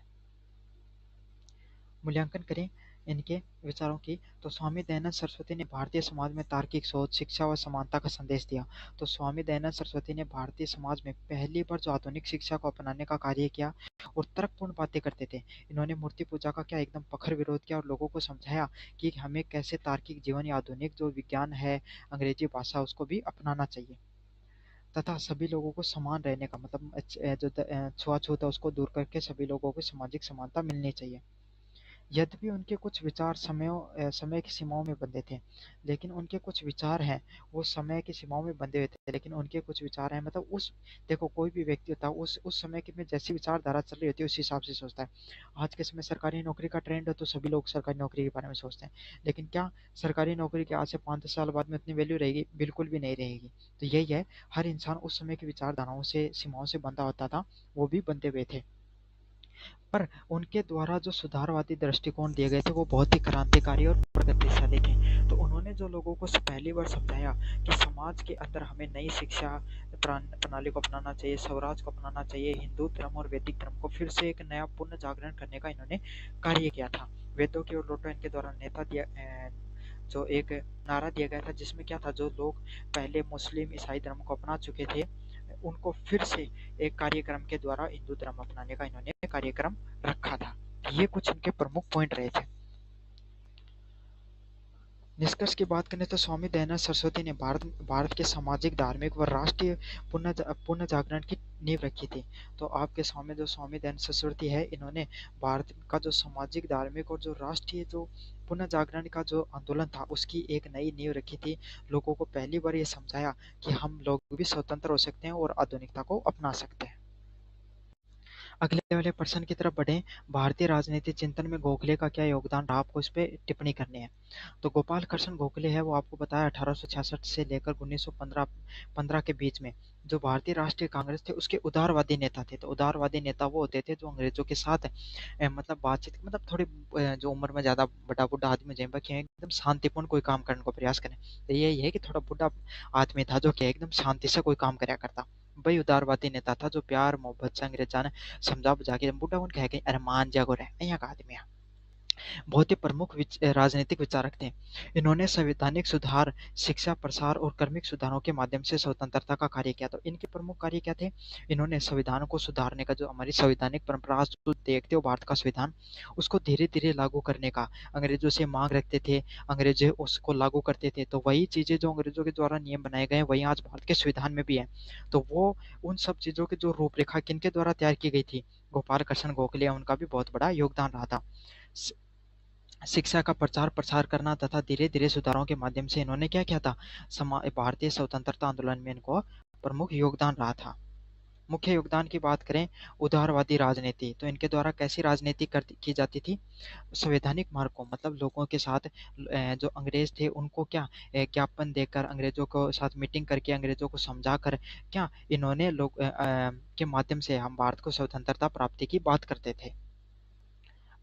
मूल्यांकन करें इनके विचारों की, तो स्वामी दयानंद सरस्वती ने भारतीय समाज में तार्किक सोच, शिक्षा व समानता का संदेश दिया। तो स्वामी दयानंद सरस्वती ने भारतीय समाज में पहली बार जो आधुनिक शिक्षा को अपनाने का कार्य किया और तर्कपूर्ण बातें करते थे। इन्होंने मूर्ति पूजा का क्या एकदम प्रखर विरोध किया और लोगों को समझाया कि हमें कैसे तार्किक जीवन या आधुनिक जो विज्ञान है, अंग्रेजी भाषा, उसको भी अपनाना चाहिए तथा सभी लोगों को समान रहने का मतलब जो छुआछूत है उसको दूर करके सभी लोगों को सामाजिक समानता मिलनी चाहिए। यद्यपि उनके कुछ विचार समय की सीमाओं में बंधे थे, लेकिन उनके कुछ विचार हैं वो समय की सीमाओं में बंधे हुए थे, लेकिन उनके कुछ विचार हैं मतलब उस, देखो कोई भी व्यक्ति होता है उस समय की में जैसी विचारधारा चल रही होती है उस हिसाब से सोचता है। आज के समय सरकारी नौकरी का ट्रेंड है तो सभी लोग सरकारी नौकरी के बारे में सोचते हैं, लेकिन क्या सरकारी नौकरी के आज से 5-10 साल बाद में उतनी वैल्यू रहेगी, बिल्कुल भी नहीं रहेगी। तो यही है, हर इंसान उस समय की विचारधाराओं से, सीमाओं से बंधा होता था, वो भी बंधे हुए थे। पर उनके द्वारा जो सुधारवादी दृष्टिकोण दिए गए थे वो बहुत ही क्रांतिकारी और प्रगतिशाली थे। तो उन्होंने जो लोगों को पहली बार समझाया कि समाज के अंदर हमें नई शिक्षा प्रणाली को अपनाना चाहिए, स्वराज को अपनाना चाहिए, हिंदू धर्म और वैदिक धर्म को फिर से एक नया पुनः जागरण करने का इन्होंने कार्य किया था। वेदों की ओर लौटो इनके द्वारा नेता दिया जो एक नारा दिया गया था, जिसमें क्या था, जो लोग पहले मुस्लिम ईसाई धर्म को अपना चुके थे उनको फिर से एक कार्यक्रम के द्वारा हिंदू धर्म अपनाने का इन्होंने कार्यक्रम रखा था। ये कुछ इनके प्रमुख पॉइंट रहे थे। निष्कर्ष की बात करें तो स्वामी दयानंद सरस्वती ने भारत के सामाजिक, धार्मिक व राष्ट्रीय पुनः जागरण की नींव रखी थी। तो आपके सामने जो स्वामी दयानंद सरस्वती है, इन्होंने भारत का जो सामाजिक, धार्मिक और जो राष्ट्रीय जो पुनः जागरण का जो आंदोलन था उसकी एक नई नींव रखी थी। लोगों को पहली बार ये समझाया कि हम लोग भी स्वतंत्र हो सकते हैं और आधुनिकता को अपना सकते हैं। अगले वाले प्रश्न की तरफ बढ़े, भारतीय राजनीति चिंतन में गोखले का क्या योगदान रहा, आपको इस पे टिप्पणी करनी है। तो गोपाल कृष्ण गोखले है, वो आपको बताया 1866 से लेकर 1915 के बीच में जो भारतीय राष्ट्रीय कांग्रेस थे उसके उदारवादी नेता थे। तो उदारवादी नेता वो होते थे जो अंग्रेजों के साथ मतलब बातचीत, मतलब थोड़े जो उम्र में ज्यादा बड़ा बुढ़ा आदमी जैसे कि एकदम शांतिपूर्ण कोई काम करने को प्रयास करें। तो यही है कि थोड़ा बुढ़ा आदमी था जो कि एकदम शांति से कोई काम करया करता, वही उदारवादी नेता था जो प्यार मोहब्बत से अंग्रेजा ने समझा बुझा के बुढ़ा उन कह के अरे मान जागो रे અહીંયા का आदमी है। बहुत ही प्रमुख राजनीतिक विचारक थे। इन्होंने संवैधानिक सुधार, शिक्षा प्रसार और कर्मिक सुधारों के माध्यम से स्वतंत्रता का कार्य किया। तो इनके प्रमुख कार्य क्या थे, इन्होंने संविधान को सुधारने का, जो हमारी संवैधानिक परंपरा जो देखते हो भारत का संविधान, उसको धीरे धीरे लागू करने का अंग्रेजों से मांग रखते थे, अंग्रेज उसको लागू करते थे। तो वही चीजें जो अंग्रेजों के द्वारा नियम बनाए गए हैं वही आज भारत के संविधान में भी है। तो वो उन सब चीजों की जो रूपरेखा किनके द्वारा तैयार की गई थी, गोपाल कृष्ण गोखले, उनका भी बहुत बड़ा योगदान रहा था। शिक्षा का प्रचार प्रसार करना तथा धीरे धीरे सुधारों के माध्यम से इन्होंने क्या किया था, भारतीय स्वतंत्रता आंदोलन में इनको प्रमुख योगदान रहा था। मुख्य योगदान की बात करें, उदारवादी राजनीति, तो इनके द्वारा कैसी राजनीति की जाती थी? संवैधानिक मार्ग को, मतलब लोगों के साथ जो अंग्रेज थे उनको क्या ज्ञापन देकर, अंग्रेजों को साथ मीटिंग करके, अंग्रेजों को समझा कर क्या इन्होंने लोग के माध्यम से हम भारत को स्वतंत्रता प्राप्ति की बात करते थे।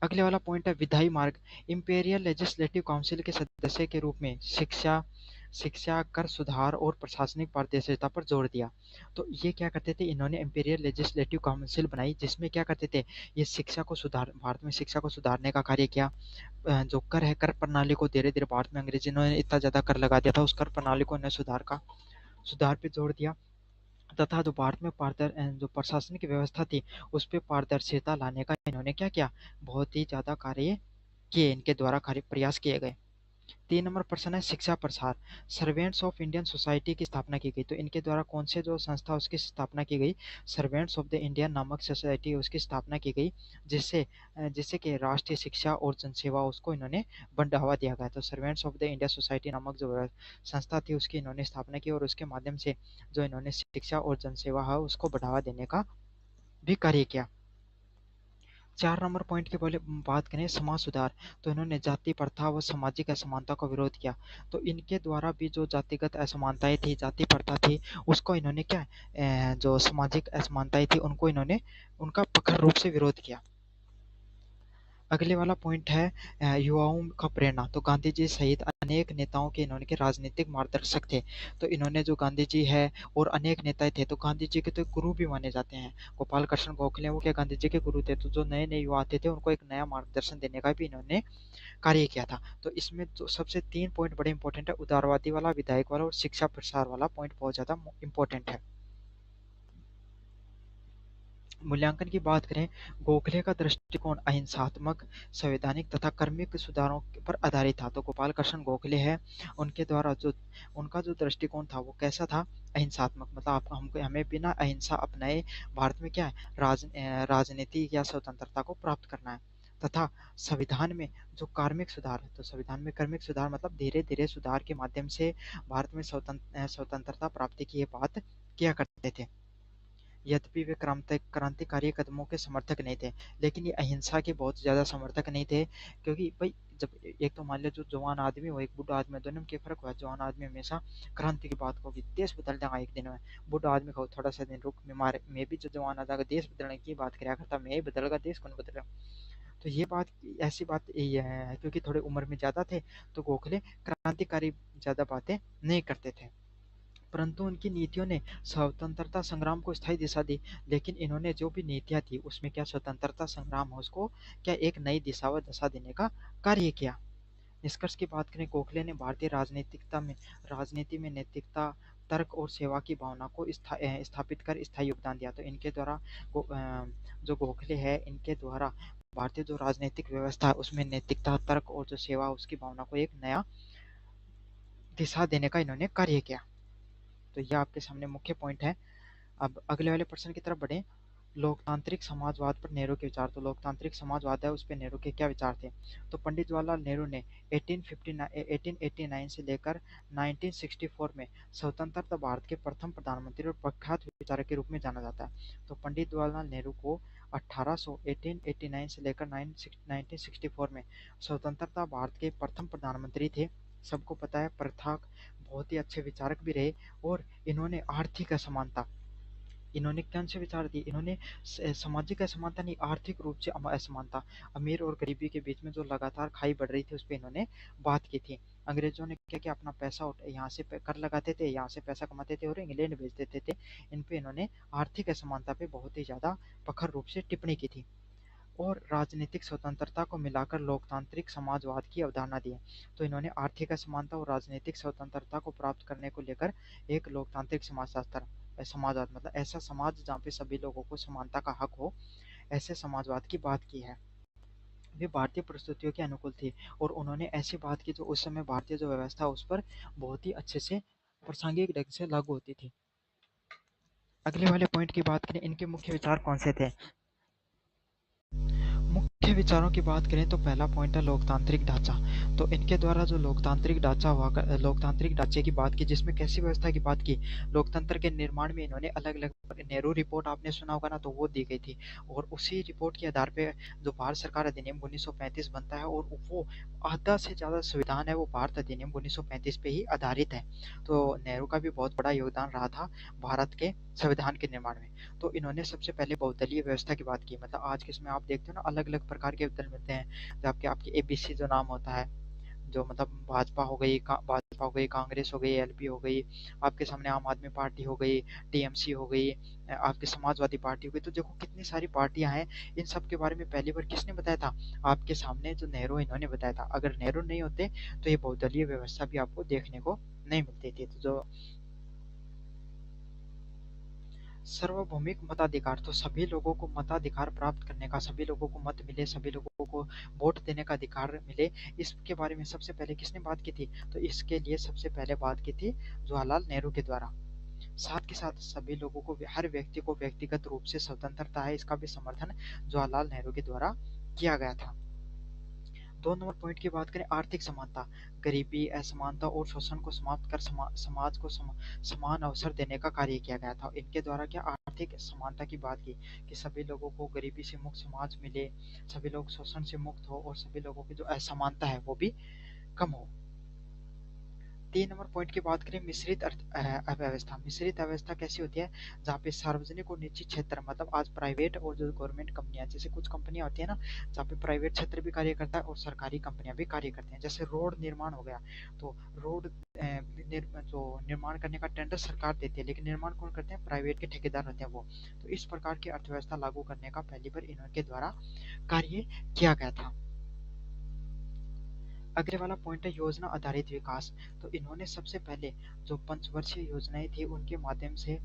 अगले वाला पॉइंट है विधायी मार्ग। इंपीरियल लेजिस्लेटिव काउंसिल के सदस्य के रूप में शिक्षा शिक्षा, कर सुधार और प्रशासनिक पारदर्शिता पर जोर दिया। तो ये क्या करते थे, इन्होंने इंपीरियल लेजिस्लेटिव काउंसिल बनाई, जिसमें क्या करते थे, ये शिक्षा को सुधार, भारत में शिक्षा को सुधारने का कार्य किया। जो कर है, कर प्रणाली को धीरे धीरे, भारत में अंग्रेजों ने इतना ज्यादा कर लगा दिया था, उस कर प्रणाली को इन्होंने सुधार पे जोर दिया। तथा जो भारत में जो प्रशासनिक व्यवस्था थी उस पे पारदर्शिता लाने का इन्होंने क्या किया, बहुत ही ज्यादा कार्य किए, इनके द्वारा कार्य प्रयास किए गए। 3 नंबर प्रश्न है शिक्षा प्रसार। सर्वेंट्स ऑफ इंडियन सोसाइटी की स्थापना की गई, तो इनके द्वारा कौन से जो संस्था उसकी स्थापना की गई, सर्वेंट्स ऑफ द इंडियन नामक सोसाइटी उसकी स्थापना की गई, जिससे जिससे कि राष्ट्रीय शिक्षा और जनसेवा उसको इन्होंने बढ़ावा दिया गया। तो servants of the India society नामक जो संस्था थी उसकी इन्होंने स्थापना की, और उसके माध्यम से जो इन्होंने शिक्षा और जनसेवा है उसको बढ़ावा देने का भी कार्य किया। 4 नंबर पॉइंट की बोले बात करें समाज सुधार, तो इन्होंने जाति प्रथा व सामाजिक असमानता का विरोध किया। तो इनके द्वारा भी जो जातिगत असमानताएं थी, जाति प्रथा थी, उसको इन्होंने क्या जो सामाजिक असमानताएं थी उनको इन्होंने उनका प्रखर रूप से विरोध किया। अगले वाला पॉइंट है युवाओं का प्रेरणा, तो गांधी जी सहित अनेक नेताओं के इन्होंने के राजनीतिक मार्गदर्शक थे। तो इन्होंने जो गांधी जी है और अनेक नेता थे, तो गांधी जी के तो गुरु भी माने जाते हैं। गोपाल कृष्ण गोखले वो क्या गांधी जी के गुरु थे, तो जो नए नए युवा आते थे उनको एक नया मार्गदर्शन देने का भी इन्होंने कार्य किया था। तो इसमें जो सबसे 3 पॉइंट बड़े इंपॉर्टेंट है, उदारवादी वाला, विधायक वाला और शिक्षा प्रसार वाला पॉइंट बहुत ज्यादा इंपॉर्टेंट है। मूल्यांकन की बात करें, गोखले का दृष्टिकोण अहिंसात्मक, संवैधानिक तथा कर्मिक सुधारों पर आधारित था। तो गोपाल कृष्ण गोखले है, उनके द्वारा जो उनका जो दृष्टिकोण था वो कैसा था, अहिंसात्मक, मतलब आप हमको हमें बिना अहिंसा अपनाए भारत में क्या है, राजनीति या स्वतंत्रता को प्राप्त करना है। तथा संविधान में जो कार्मिक सुधार है, तो संविधान में कार्मिक सुधार मतलब धीरे धीरे सुधार के माध्यम से भारत में स्वतंत्रता प्राप्ति की ये बात किया करते थे। यद्यपि वे क्रांतिकारी कदमों के समर्थक नहीं थे, लेकिन ये अहिंसा के बहुत ज़्यादा समर्थक नहीं थे, क्योंकि भाई जब एक तो मान लो जो जवान आदमी हो, एक बूढ़ा आदमी, दोनों में क्या फर्क हुआ, जवान आदमी हमेशा क्रांति की बात होगी, देश बदल देगा एक दिन में। बूढ़ा आदमी को थोड़ा सा दिन रुक, मैं भी जो जवान आदमी देश बदलने की बात कराया करता, मैं ही बदलगा, देश कौन बदलेगा। तो ये बात, ऐसी बात ये है, क्योंकि थोड़े उम्र में ज़्यादा थे, तो गोखले क्रांतिकारी ज़्यादा बातें नहीं करते थे, परंतु उनकी नीतियों ने स्वतंत्रता संग्राम को स्थायी दिशा दी। लेकिन इन्होंने जो भी नीतियां थी उसमें क्या स्वतंत्रता संग्राम है उसको क्या एक नई दिशा व दशा देने का कार्य किया। निष्कर्ष की बात करें, गोखले ने भारतीय राजनीति में नैतिकता, तर्क और सेवा की भावना को स्थापित कर स्थायी योगदान दिया। तो इनके द्वारा जो गोखले है, इनके द्वारा भारतीय जो राजनीतिक व्यवस्था है उसमें नैतिकता, तर्क और जो सेवा उसकी भावना को एक नया दिशा देने का इन्होंने कार्य किया। तो यह आपके सामने मुख्य पॉइंट है। अब अगले वाले प्रश्न की तरफ बढ़े, लोकतांत्रिक समाजवाद पर नेहरू के विचार। तो लोकतांत्रिक समाजवाद है उस पर नेहरू के क्या विचार थे। तो पंडित जवाहरलाल नेहरू ने 1889 से लेकर 1964 में स्वतंत्रता भारत के प्रथम प्रधानमंत्री और प्रख्यात विचारक के रूप में जाना जाता है। तो पंडित जवाहरलाल नेहरू को 1889 से लेकर 1964 में स्वतंत्रता भारत के प्रथम प्रधानमंत्री थे। सबको पता है, प्रथाक बहुत ही अच्छे विचारक भी रहे, और इन्होंने आर्थिक असमानता, इन्होंने कौन से विचार दिए, इन्होंने सामाजिक असमानता नहीं, आर्थिक रूप से असमानता, अमीर और गरीबी के बीच में जो लगातार खाई बढ़ रही थी उस पर इन्होंने बात की थी। अंग्रेजों ने क्या किया, अपना पैसा यहाँ से कर लगाते थे, यहाँ से पैसा कमाते थे और इंग्लैंड भेज देते थे। इन पे इन्होंने आर्थिक असमानता पे बहुत ही ज्यादा प्रखर रूप से टिप्पणी की थी, और राजनीतिक स्वतंत्रता को मिलाकर लोकतांत्रिक समाजवाद की अवधारणा दी है। तो इन्होंने आर्थिक असमानता और राजनीतिक स्वतंत्रता को प्राप्त करने को लेकर एक लोकतांत्रिक समाजवाद मतलब ऐसा समाज जहाँ पे सभी लोगों को समानता का हक हो, ऐसे समाजवाद की बात की है। वे भारतीय परिस्थितियों के अनुकूल थी, और उन्होंने ऐसी बात की जो उस समय भारतीय जो व्यवस्था उस पर बहुत ही अच्छे से प्रासंगिक ढंग से लागू होती थी। अगले वाले पॉइंट की बात करें, इनके मुख्य विचार कौन से थे। मुख्य विचारों की बात करें तो पहला पॉइंट है लोकतांत्रिक ढांचा। तो इनके द्वारा जो लोकतांत्रिक ढांचा हुआ लोकतांत्रिक ढांचे की बात की, जिसमें कैसी व्यवस्था की बात की, लोकतंत्र के निर्माण में इन्होंने अलग अलग, नेहरू रिपोर्ट आपने सुना होगा ना, तो वो दी गई थी। और उसी रिपोर्ट के आधार पे जो भारत सरकार अधिनियम 1935 बनता है, और वो आधा से ज्यादा संविधान है वो भारत अधिनियम 1935 पे ही आधारित है। तो नेहरू का भी बहुत बड़ा योगदान रहा था भारत के संविधान के निर्माण में। तो इन्होंने सबसे पहले बहुदलीय व्यवस्था की बात की। मतलब आज के समय आप देखते हो ना, अलग अलग प्रकार के दल मिलते हैं, जो आपके आपके एबीसी जो नाम होता है, जो मतलब भाजपा हो गई, भाजपा हो गई, कांग्रेस हो गई, एलपी हो गई, आपके सामने आम आदमी पार्टी हो गई, टीएमसी हो गई, आपकी समाजवादी पार्टी हो गई। तो देखो कितनी सारी पार्टियां हैं। इन सब के बारे में पहली बार किसने बताया था? आपके सामने जो नेहरू, इन्होंने बताया था। अगर नेहरू नहीं होते तो ये बहुदलीय व्यवस्था भी आपको देखने को नहीं मिलती थी। तो जो सार्वभौमिक मताधिकार, तो सभी लोगों को मताधिकार प्राप्त करने का, सभी लोगों को मत मिले, सभी लोगों को वोट देने का अधिकार मिले, इसके बारे में सबसे पहले किसने बात की थी? तो इसके लिए सबसे पहले बात की थी जवाहरलाल नेहरू के द्वारा। साथ के साथ सभी लोगों को, हर व्यक्ति को व्यक्तिगत रूप से स्वतंत्रता है, इसका भी समर्थन जवाहरलाल नेहरू के द्वारा किया गया था। 2 नंबर पॉइंट की बात करें, आर्थिक समानता, गरीबी, असमानता और शोषण को समाप्त कर समाज को समान अवसर देने का कार्य किया गया था। इनके द्वारा क्या आर्थिक समानता की बात की, कि सभी लोगों को गरीबी से मुक्त समाज मिले, सभी लोग शोषण से मुक्त हो, और सभी लोगों की जो असमानता है वो भी कम हो। 3 नंबर पॉइंट की बात करें, मिश्रित अर्थव्यवस्था। मिश्रित अवस्था कैसी होती है? जहाँ पे सार्वजनिक और निजी क्षेत्र, मतलब आज प्राइवेट और जो गवर्नमेंट कंपनियां, जैसे कुछ कंपनियां होती है ना, जहाँ पे प्राइवेट क्षेत्र भी कार्य करता है और सरकारी कंपनियां भी कार्य करती हैं। जैसे रोड निर्माण हो गया, तो रोड जो निर्माण करने का टेंडर सरकार देती है, लेकिन निर्माण कौन करते हैं? प्राइवेट के ठेकेदार होते हैं वो। तो इस प्रकार की अर्थव्यवस्था लागू करने का पहली बार इनके द्वारा कार्य किया गया था। अगले वाला पॉइंट है योजना आधारित विकास। तो इन्होंने सबसे पहले जो पंचवर्षीय योजनाएं थी, उनके माध्यम से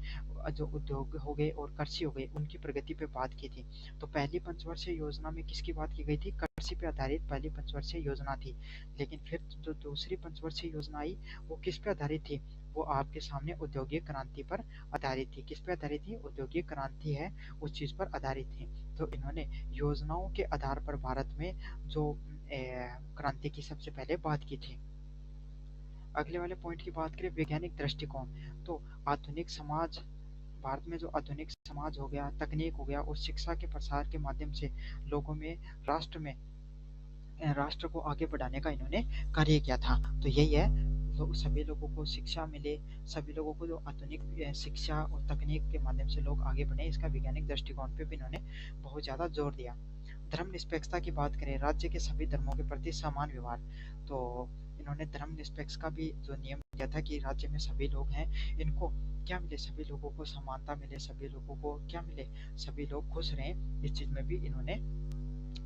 जो उद्योग हो गए और कृषि हो गई, उनकी प्रगति पे बात की थी। तो पहली पंचवर्षीय योजना में किसकी बात की गई थी? कृषि पे आधारित पहली पंचवर्षीय योजना थी। लेकिन फिर जो दूसरी पंचवर्षीय योजना आई, वो किस पे आधारित थी? वो आपके सामने औद्योगिक क्रांति पर आधारित थी। किस पे आधारित थी? औद्योगिक क्रांति है, उस चीज पर आधारित थी। तो इन्होंने योजनाओं के आधार पर भारत में जो क्रांति की सबसे पहले बात की थी। अगले वाले पॉइंट की बात करें, वैज्ञानिक दृष्टिकोण। तो आधुनिक समाज, भारत में जो आधुनिक समाज हो गया, तकनीक हो गया, और शिक्षा के प्रसार के माध्यम से लोगों में, राष्ट्र में, राष्ट्र को आगे बढ़ाने का इन्होंने कार्य किया था। तो यही है, तो सभी लोगों को शिक्षा मिले, सभी लोगों को जो आधुनिक शिक्षा और तकनीक के माध्यम से लोग आगे बढ़े, इसका वैज्ञानिक दृष्टिकोण पे भी इन्होंने बहुत ज्यादा जोर दिया। धर्मनिरपेक्षता की बात करें, राज्य के सभी धर्मों के प्रति समान व्यवहार। तो इन्होंने धर्मनिरपेक्ष का भी जो नियम दिया था, कि राज्य में सभी लोग हैं, इनको क्या मिले? सभी लोगों को समानता मिले, सभी लोगों को क्या मिले? सभी लोग खुश रहें, इस चीज में भी इन्होंने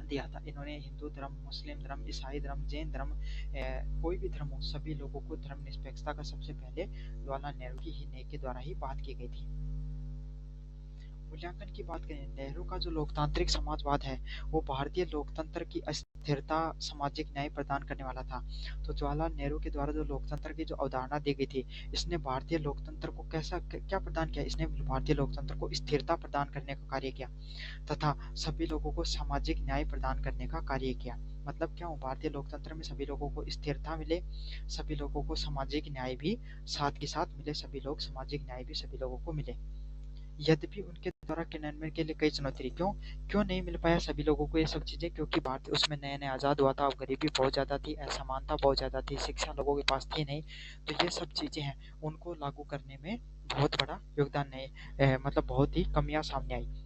दिया था। इन्होंने हिंदू धर्म, मुस्लिम धर्म, ईसाई धर्म, जैन धर्म, कोई भी धर्म हो, सभी लोगों को धर्म निरपेक्षता का सबसे पहले जवाहरलाल नेहरू की ही ने के द्वारा ही बात की गई थी। मूल्यांकन की बात करें, नेहरू का जो लोकतांत्रिक समाजवाद है, वो भारतीय लोकतंत्र की अस्थिरता, सामाजिक न्याय प्रदान करने वाला था। तो जवाहरलाल नेहरू के द्वारा जो लोकतंत्र की जो अवधारणा दी गई थी, इसने भारतीय लोकतंत्र को कैसा क्या प्रदान किया? इसने भारतीय लोकतंत्र को स्थिरता प्रदान करने का कार्य किया, तथा सभी लोगों को सामाजिक न्याय प्रदान करने का कार्य किया। मतलब क्या हो? भारतीय लोकतंत्र में सभी लोगों को स्थिरता मिले, सभी लोगों को सामाजिक न्याय भी साथ के साथ मिले, सभी लोग सामाजिक न्याय भी सभी लोगों को मिले। यद्यपि उनके द्वारा क्रियान्वयन के लिए कई चुनौती रही। क्यों क्यों नहीं मिल पाया सभी लोगों को ये सब चीजें? क्योंकि भारत उसमें नया नया आजाद हुआ था, अब गरीबी बहुत ज्यादा थी, असमानता बहुत ज्यादा थी, शिक्षा लोगों के पास थी नहीं। तो ये सब चीजें हैं, उनको लागू करने में बहुत बड़ा योगदान नहीं, मतलब बहुत ही कमियां सामने आई।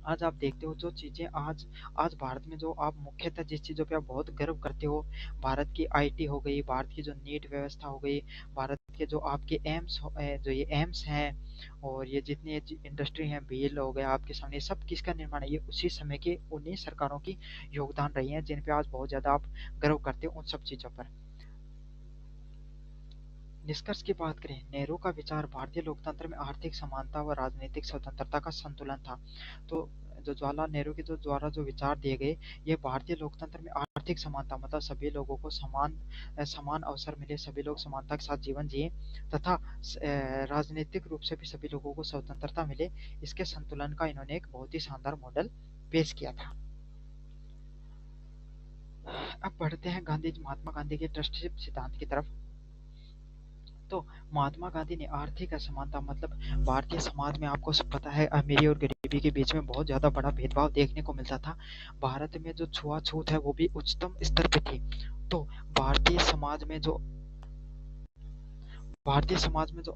आज आप देखते हो जो चीजें आज आज भारत में, जो आप मुख्यतः जिस चीजों पे आप बहुत गर्व करते हो, भारत की आईटी हो गई, भारत की जो नीट व्यवस्था हो गई, भारत के जो आपके एम्स जो ये एम्स हैं, और ये जितनी इंडस्ट्री हैं, बील हो गया आपके सामने, सब किसका निर्माण है? ये उसी समय के उन्हीं सरकारों की योगदान रही है, जिन पे आज बहुत ज्यादा आप गर्व करते हो उन सब चीजों पर। निष्कर्ष की बात करें, नेहरू का विचार भारतीय लोकतंत्र में आर्थिक समानता व राजनीतिक स्वतंत्रता का संतुलन था। तो जो जवाहरलाल नेहरू के जो द्वारा जो विचार दिए गए, ये भारतीय लोकतंत्र में आर्थिक समानता, मतलब सभी लोगों को समान समान अवसर मिले, सभी लोग समानता के साथ जीवन जिए, तथा राजनीतिक रूप से भी सभी लोगों को स्वतंत्रता मिले, इसके संतुलन का इन्होंने एक बहुत ही शानदार मॉडल पेश किया था। बढ़ते हैं महात्मा गांधी के ट्रस्टीशिप सिद्धांत की तरफ। तो महात्मा गांधी ने आर्थिक असमानता मतलब भारतीय समाज में आपको सब पता है अमीरी और गरीबी के बीच में बहुत ज्यादा बड़ा भेदभाव देखने को मिलता था। भारत में जो छुआछूत है वो भी उच्चतम स्तर पे थी। तो भारतीय समाज में जो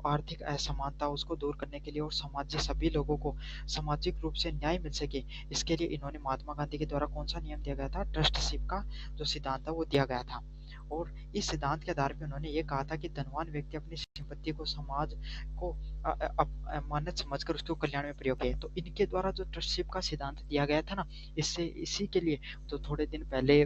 आर्थिक असमानता उसको दूर करने के लिए और समाज के सभी लोगों को सामाजिक रूप से न्याय मिल सके, इसके लिए इन्होंने महात्मा गांधी के द्वारा कौन सा नियम दिया गया था, ट्रस्टशिप का जो सिद्धांत था वो दिया गया था। और इस सिद्धांत के आधार पर उन्होंने ये कहा था कि धनवान व्यक्ति अपनी संपत्ति को समाज को अमानत समझकर उसके कल्याण में प्रयोग करे। तो इनके द्वारा जो ट्रस्टशिप का सिद्धांत दिया गया था ना, इससे इसी के लिए तो थोड़े दिन पहले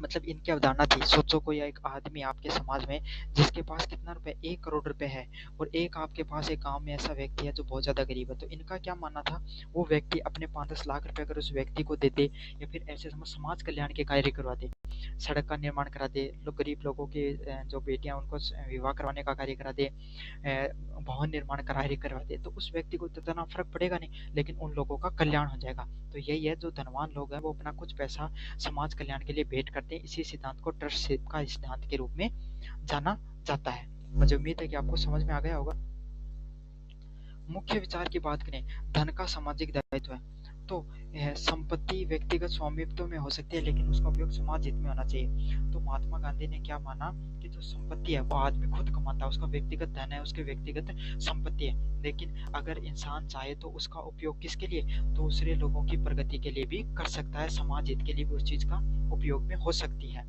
मतलब इनकी अवधारणा थी, सोचो कोई एक आदमी आपके समाज में जिसके पास कितना रुपए, 1 करोड़ रुपए है, और एक आपके पास एक गांव में ऐसा व्यक्ति है जो बहुत ज्यादा गरीब है। तो इनका क्या मानना था, वो व्यक्ति अपने 5-10 लाख रुपए अगर उस व्यक्ति को दे दे या फिर ऐसे समाज कल्याण के कार्य करवा दे, सड़क का निर्माण करा दे, गरीब लोगों के जो बेटियां उनको विवाह करवाने का कार्य करा दे, भवन निर्माण का कार्य करवा दे, तो उस व्यक्ति को इतना फर्क पड़ेगा नहीं, लेकिन उन लोगों का कल्याण हो जाएगा। तो यही है, जो धनवान लोग हैं वो अपना कुछ पैसा समाज कल्याण के लिए भेंट करते हैं। इसी सिद्धांत को ट्रस्टशिप का सिद्धांत के रूप में जाना जाता है। मुझे उम्मीद है कि आपको समझ में आ गया होगा। मुख्य विचार की बात करें, धन का सामाजिक दायित्व है। तो संपत्ति व्यक्तिगत स्वामित्व में हो सकती है, लेकिन उसका उपयोग समाज हित में होना चाहिए। तो महात्मा गांधी ने क्या माना कि जो संपत्ति है वो आदमी खुद कमाता है, उसका व्यक्तिगत धन है, उसके व्यक्तिगत संपत्ति है, लेकिन अगर इंसान चाहे तो उसका उपयोग किसके लिए, दूसरे लोगों की प्रगति के लिए भी कर सकता है, समाज हित के लिए भी उस चीज का उपयोग में हो सकती है।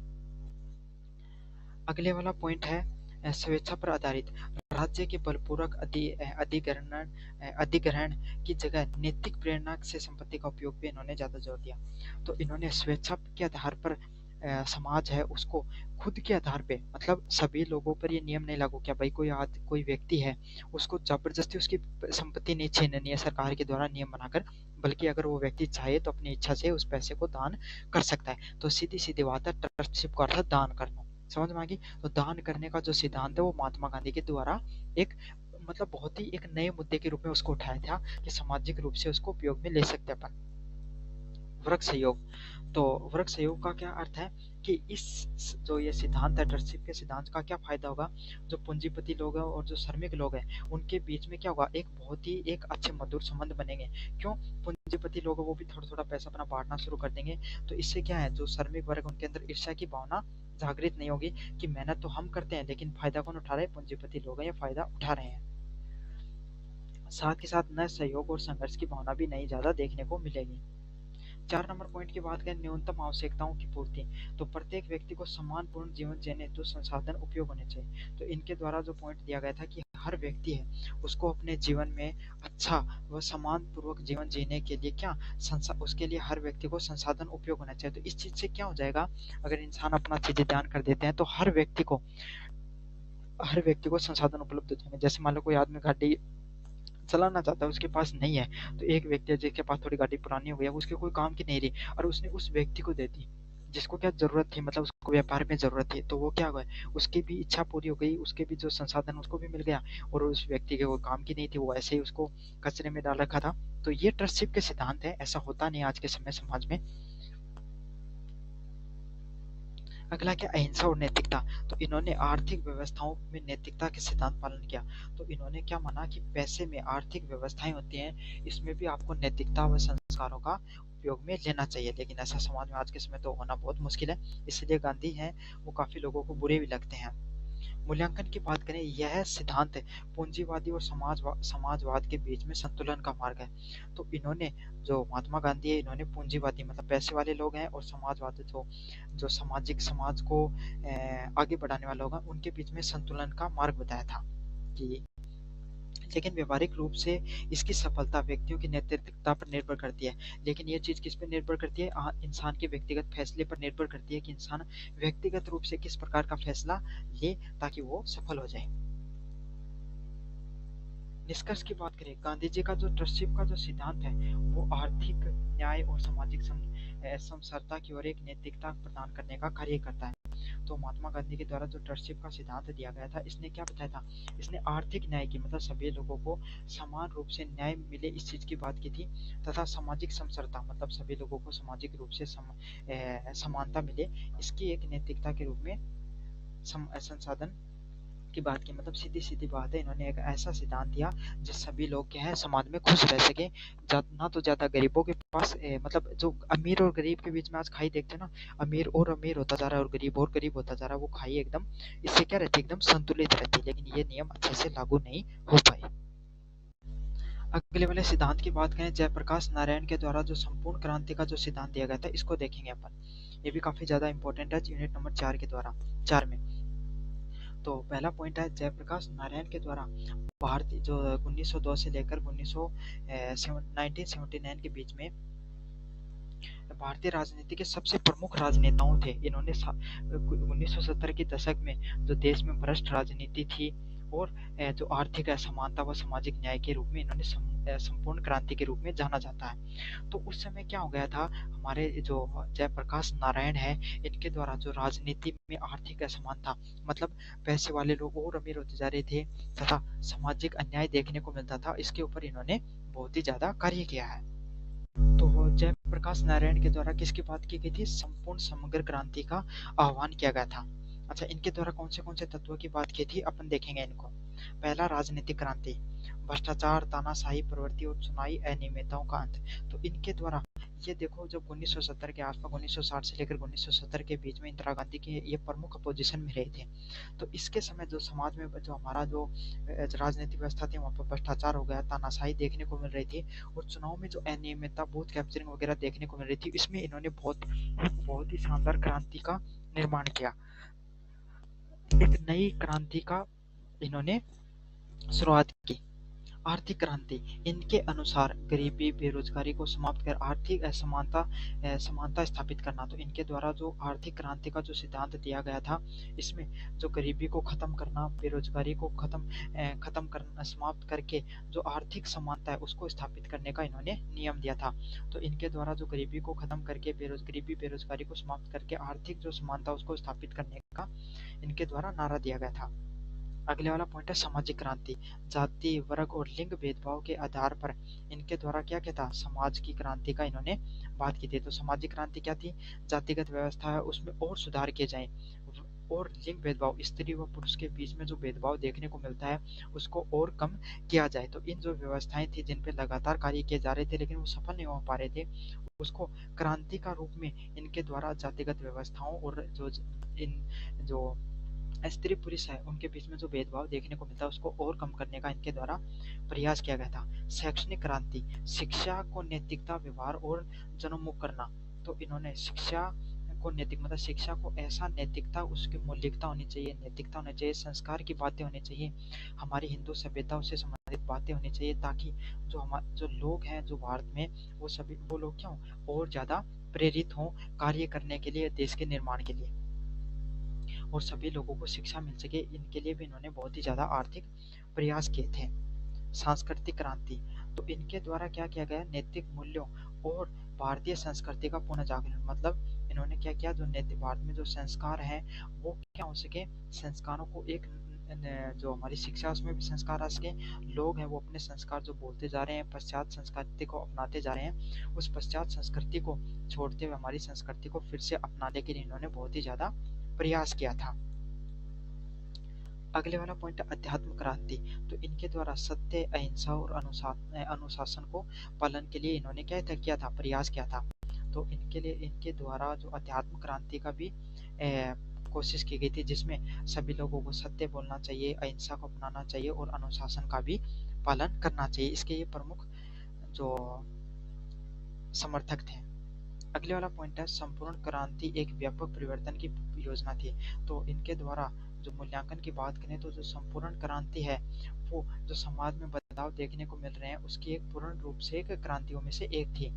अगले वाला पॉइंट है स्वेच्छा पर आधारित। राज्य के बलपूर्वक अधिग्रहण की जगह नैतिक प्रेरणा से संपत्ति का उपयोग पे इन्होंने ज्यादा जोर दिया। तो इन्होंने स्वेच्छा के आधार पर समाज है उसको खुद के आधार पे, मतलब सभी लोगों पर ये नियम नहीं लागू किया, भाई कोई व्यक्ति है उसको जबरदस्ती उसकी संपत्ति नहीं छीननी है सरकार के द्वारा नियम बनाकर, बल्कि अगर वो व्यक्ति चाहे तो अपनी इच्छा से उस पैसे को दान कर सकता है। तो सीधी सीधी बात है, ट्रस्टशिप का अर्थ दान करना, समझ में आ गई। तो दान करने का जो सिद्धांत है वो महात्मा गांधी के द्वारा एक मतलब बहुत ही एक नए मुद्दे के रूप में उसको उठाया था कि सामाजिक रूप से उसको उपयोग में ले सकते अपन। वृक्ष सहयोग। तो वृक्ष सहयोग का क्या अर्थ है कि इस जो ये सिद्धांत है ट्रस्टशिप के सिद्धांत का क्या फायदा होगा, जो पूंजीपति लोग हैं और जो श्रमिक लोग हैं उनके बीच में क्या होगा, एक बहुत ही एक अच्छे मधुर संबंध बनेंगे। क्यों, पूंजीपति लोग वो भी थोड़ा थोड़ा पैसा अपना बांटना शुरू कर देंगे। तो इससे क्या है, जो श्रमिक वर्ग उनके अंदर ईर्ष्या की भावना जागृत नहीं होगी कि मेहनत तो हम करते हैं लेकिन फायदा कौन उठा रहे हैं, पूंजीपति लोग हैं, ये फायदा उठा रहे हैं। साथ ही साथ नए सहयोग और संघर्ष की भावना भी नहीं ज्यादा देखने को मिलेगी। 4 नंबर पॉइंट की बात करें, न्यूनतम आवश्यकताओं की पूर्ति। तो प्रत्येक व्यक्ति को सम्मानपूर्ण जीवन जीने हेतु संसाधन उपयोग होने चाहिए। तो इनके द्वारा जो पॉइंट दिया गया था कि हर व्यक्ति है उसको अपने जीवन में अच्छा व सम्मान पूर्वक जीवन जीने के लिए क्या उसके लिए हर व्यक्ति को संसाधन उपयोग होना चाहिए। तो इस चीज से क्या हो जाएगा, अगर इंसान अपना चीजें ध्यान कर देते हैं तो हर व्यक्ति को संसाधन उपलब्ध हो जाएंगे। जैसे मान लो कोई आदमी गाड़ी चलाना चाहता है, उसके पास नहीं है, तो एक व्यक्ति है जिसके पास थोड़ी गाड़ी पुरानी हो गई है, उसके कोई काम की नहीं रही, और उसने उस व्यक्ति को दे दी जिसको क्या जरूरत थी, मतलब उसको व्यापार में जरूरत थी, तो वो क्या हुआ, उसकी भी इच्छा पूरी हो गई, उसके भी जो संसाधन उसको भी मिल गया, और उस व्यक्ति के कोई काम की नहीं थी, वो ऐसे ही उसको कचरे में डाल रखा था। तो ये ट्रस्टशिप के सिद्धांत है, ऐसा होता नहीं आज के समय समाज में। अगला क्या, अहिंसा और नैतिकता। तो इन्होंने आर्थिक व्यवस्थाओं में नैतिकता के सिद्धांत पालन किया। तो इन्होंने क्या माना कि पैसे में आर्थिक व्यवस्थाएं होती हैं, इसमें भी आपको नैतिकता व संस्कारों का उपयोग में लेना चाहिए, लेकिन ऐसा समाज में आज के समय तो होना बहुत मुश्किल है, इसलिए गांधी हैं वो काफी लोगों को बुरे भी लगते हैं। मूल्यांकन की बात करें, यह सिद्धांत पूंजीवादी और समाजवाद के बीच में संतुलन का मार्ग है। तो इन्होंने जो महात्मा गांधी है, इन्होंने पूंजीवादी मतलब पैसे वाले लोग हैं और समाजवादी जो सामाजिक समाज को आगे बढ़ाने वाले लोग हैं, उनके बीच में संतुलन का मार्ग बताया था कि लेकिन व्यवहारिक रूप से इसकी सफलता व्यक्तियों की नैतिकता पर निर्भर करती है। लेकिन ये चीज किस पर निर्भर करती है, इंसान के व्यक्तिगत फैसले पर निर्भर करती है कि इंसान व्यक्तिगत रूप से किस प्रकार का फैसला ले ताकि वो सफल हो जाए। निष्कर्ष की बात करें, गांधी जी का जो ट्रस्टशिप का जो सिद्धांत है वो आर्थिक न्याय और सामाजिक समरसता की ओर एक नैतिकता प्रदान करने का कार्य करता है। तो महात्मा गांधी के द्वारा जो ट्रस्टशिप का सिद्धांत दिया गया था, इसने क्या बताया था, इसने आर्थिक न्याय की, मतलब सभी लोगों को समान रूप से न्याय मिले इस चीज की बात की थी, तथा सामाजिक समसरता, मतलब सभी लोगों को सामाजिक रूप से समानता मिले, इसकी एक नैतिकता के रूप में संसाधन की बात की। मतलब सीधी सीधी बात है, इन्होंने एक ऐसा सिद्धांत दिया जिस सभी लोग क्या है समाज में खुश रह सके, ना तो ज्यादा गरीबों के पास मतलब जो अमीर और गरीब के बीच में आज खाई देखते हैं ना, अमीर और अमीर होता जा रहा है और गरीब और गरीब होता जा रहा है, वो खाई एकदम इससे क्या रहती है, एकदम संतुलित रहती है, लेकिन ये नियम अच्छे से लागू नहीं हो पाए। अगले वाले सिद्धांत की बात करें, जयप्रकाश नारायण के द्वारा जो संपूर्ण क्रांति का जो सिद्धांत दिया गया था, इसको देखेंगे अपन। ये भी काफी ज्यादा इंपॉर्टेंट है यूनिट नंबर 4 के द्वारा 4 में। तो पहला पॉइंट है, जयप्रकाश नारायण के द्वारा भारतीय जो 1902 से लेकर 1979 के बीच में भारतीय राजनीति के सबसे प्रमुख राजनेताओं थे। इन्होंने 1970 के दशक में जो देश में भ्रष्ट राजनीति थी और जो आर्थिक असमानता व सामाजिक न्याय के रूप में इन्होंने संपूर्ण क्रांति के रूप में जाना जाता है। तो उस समय क्या हो गया था, हमारे जो जयप्रकाश नारायण है, इनके द्वारा जो राजनीति में आर्थिक असमानता, मतलब पैसे वाले लोग और अमीर होते जा रहे थे तथा सामाजिक अन्याय देखने को मिलता था, इसके ऊपर इन्होंने बहुत ही ज्यादा कार्य किया है। तो जयप्रकाश नारायण के द्वारा किसकी बात की गई थी, संपूर्ण समग्र क्रांति का आह्वान किया गया था। अच्छा, इनके द्वारा कौन से तत्वों की बात की थी, अपन देखेंगे इनको। पहला, राजनीतिक क्रांति, भ्रष्टाचार, तानाशाही प्रवृत्ति और चुनावी अनियमितताओं का अंत। तो इनके द्वारा ये देखो, जब 1970 के आसपास 1960 से लेकर 1970 के बीच में इंदिरा गांधी के ये प्रमुख अपोजिशन में रहे थे। तो इसके समय जो समाज में जो हमारा जो राजनीतिक व्यवस्था थी, वहाँ पर भ्रष्टाचार हो गया, तानाशाही देखने को मिल रही थी, और चुनाव में जो अनियमितता, बूथ कैप्चरिंग वगैरह देखने को मिल रही थी, इसमें इन्होंने बहुत ही शानदार क्रांति का निर्माण किया। एक नई क्रांति का इन्होंने शुरुआत की। आर्थिक क्रांति, इनके अनुसार गरीबी बेरोजगारी को समाप्त कर आर्थिक समानता स्थापित करना। तो इनके द्वारा जो आर्थिक क्रांति का जो सिद्धांत दिया गया था, इसमें जो गरीबी को खत्म करना, बेरोजगारी को खत्म करना, समाप्त करके जो आर्थिक समानता है उसको स्थापित करने का इन्होंने नियम दिया था। तो इनके द्वारा जो गरीबी को खत्म करके गरीबी बेरोजगारी को समाप्त करके आर्थिक जो समानता उसको स्थापित करने का इनके द्वारा नारा दिया गया था। अगले वाला पॉइंट है सामाजिक क्रांति, जाति, वर्ग और लिंग भेदभाव के आधार पर इनके द्वारा क्या क्या था, समाज की क्रांति का इन्होंने बात की थी। तो सामाजिक क्रांति क्या थी, जातिगत व्यवस्था है उसमें और सुधार किए जाए, और लिंग भेदभाव, स्त्री व पुरुष के बीच में जो भेदभाव देखने को मिलता है उसको और कम किया जाए। तो इन जो व्यवस्थाएं थी जिन पे लगातार कार्य किए जा रहे थे लेकिन वो सफल नहीं हो पा रहे थे, उसको क्रांति का रूप में इनके द्वारा जातिगत व्यवस्थाओं और जो स्त्री पुरुष है उनके बीच में जो भेदभाव देखने को मिलता है उसको और कम करने का इनके द्वारा प्रयास किया गया था। शैक्षणिक क्रांति, शिक्षा को नैतिकता, व्यवहार और जनोन्मुख करना। तो इन्होंने शिक्षा को नैतिक, मतलब शिक्षा को ऐसा नैतिकता, उसकी मौलिकता होनी चाहिए, नैतिकता होनी चाहिए, संस्कार की बातें होनी चाहिए, हमारी हिंदू सभ्यता से संबंधित बातें होनी चाहिए, ताकि जो लोग हैं जो भारत में, वो लोग क्या हो और ज्यादा प्रेरित हों कार्य करने के लिए, देश के निर्माण के लिए, और सभी लोगों को शिक्षा मिल सके। इनके लिए भी इन्होंने बहुत ही ज्यादा आर्थिक प्रयास किए थे। सांस्कृतिक क्रांति, तो इनके द्वारा क्या किया गया, नैतिक मूल्यों और भारतीय संस्कृति का पुनः जागरण। मतलब इन्होंने क्या किया, जो नैतिक भारत में जो संस्कार हैं वो क्या हो सके, संस्कारों को एक जो हमारी शिक्षा उसमें भी संस्कार आ सके, लोग हैं वो अपने संस्कार जो बोलते जा रहे हैं, पश्चात संस्कृति को अपनाते जा रहे हैं, उस पश्चात संस्कृति को छोड़ते हुए हमारी संस्कृति को फिर से अपनाने के लिए इन्होंने बहुत ही ज्यादा प्रयास किया था। अगले वाला पॉइंट है अध्यात्म क्रांति। तो इनके द्वारा सत्य, अहिंसा और अनुशासन को पालन के लिए इन्होंने क्या किया था, प्रयास किया था। तो इनके लिए इनके द्वारा जो अध्यात्म क्रांति का भी कोशिश की गई थी, जिसमें सभी लोगों को सत्य बोलना चाहिए, अहिंसा को अपनाना चाहिए और अनुशासन का भी पालन करना चाहिए। इसके ये प्रमुख जो समर्थक थे। अगले वाला पॉइंट है संपूर्ण क्रांति एक व्यापक परिवर्तन की योजना थी। तो इनके द्वारा जो मूल्यांकन की बात करें तो जो संपूर्ण क्रांति है वो जो समाज में बदलाव देखने को मिल रहे हैं उसकी एक पूर्ण रूप से एक क्रांतियों में से एक थी,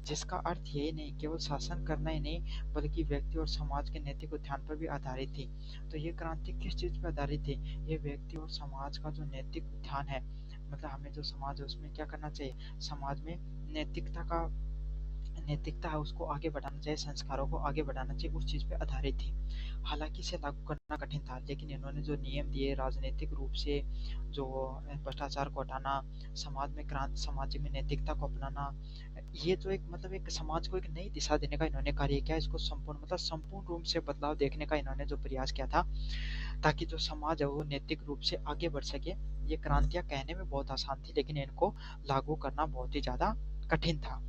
जिसका अर्थ यही नहीं केवल शासन करना ही नहीं बल्कि व्यक्ति और समाज के नैतिक उत्थान पर भी आधारित थी। तो ये क्रांति किस चीज पर आधारित थी, ये व्यक्ति और समाज का जो नैतिक उत्थान है, मतलब हमें जो समाज है उसमें क्या करना चाहिए, समाज में नैतिकता है उसको आगे बढ़ाना चाहिए, संस्कारों को आगे बढ़ाना चाहिए, उस चीज़ पे आधारित थी। हालांकि इसे लागू करना कठिन था, लेकिन इन्होंने जो नियम दिए राजनीतिक रूप से, जो भ्रष्टाचार को हटाना, समाज में क्रांति, समाज में नैतिकता को अपनाना, ये जो एक मतलब एक समाज को एक नई दिशा देने का इन्होंने कार्य किया। इसको संपूर्ण मतलब संपूर्ण रूप से बदलाव देखने का इन्होंने जो प्रयास किया था, ताकि जो समाज है वो नैतिक रूप से आगे बढ़ सके। ये क्रांतियां कहने में बहुत आसान थी, लेकिन इनको लागू करना बहुत ही ज्यादा कठिन था।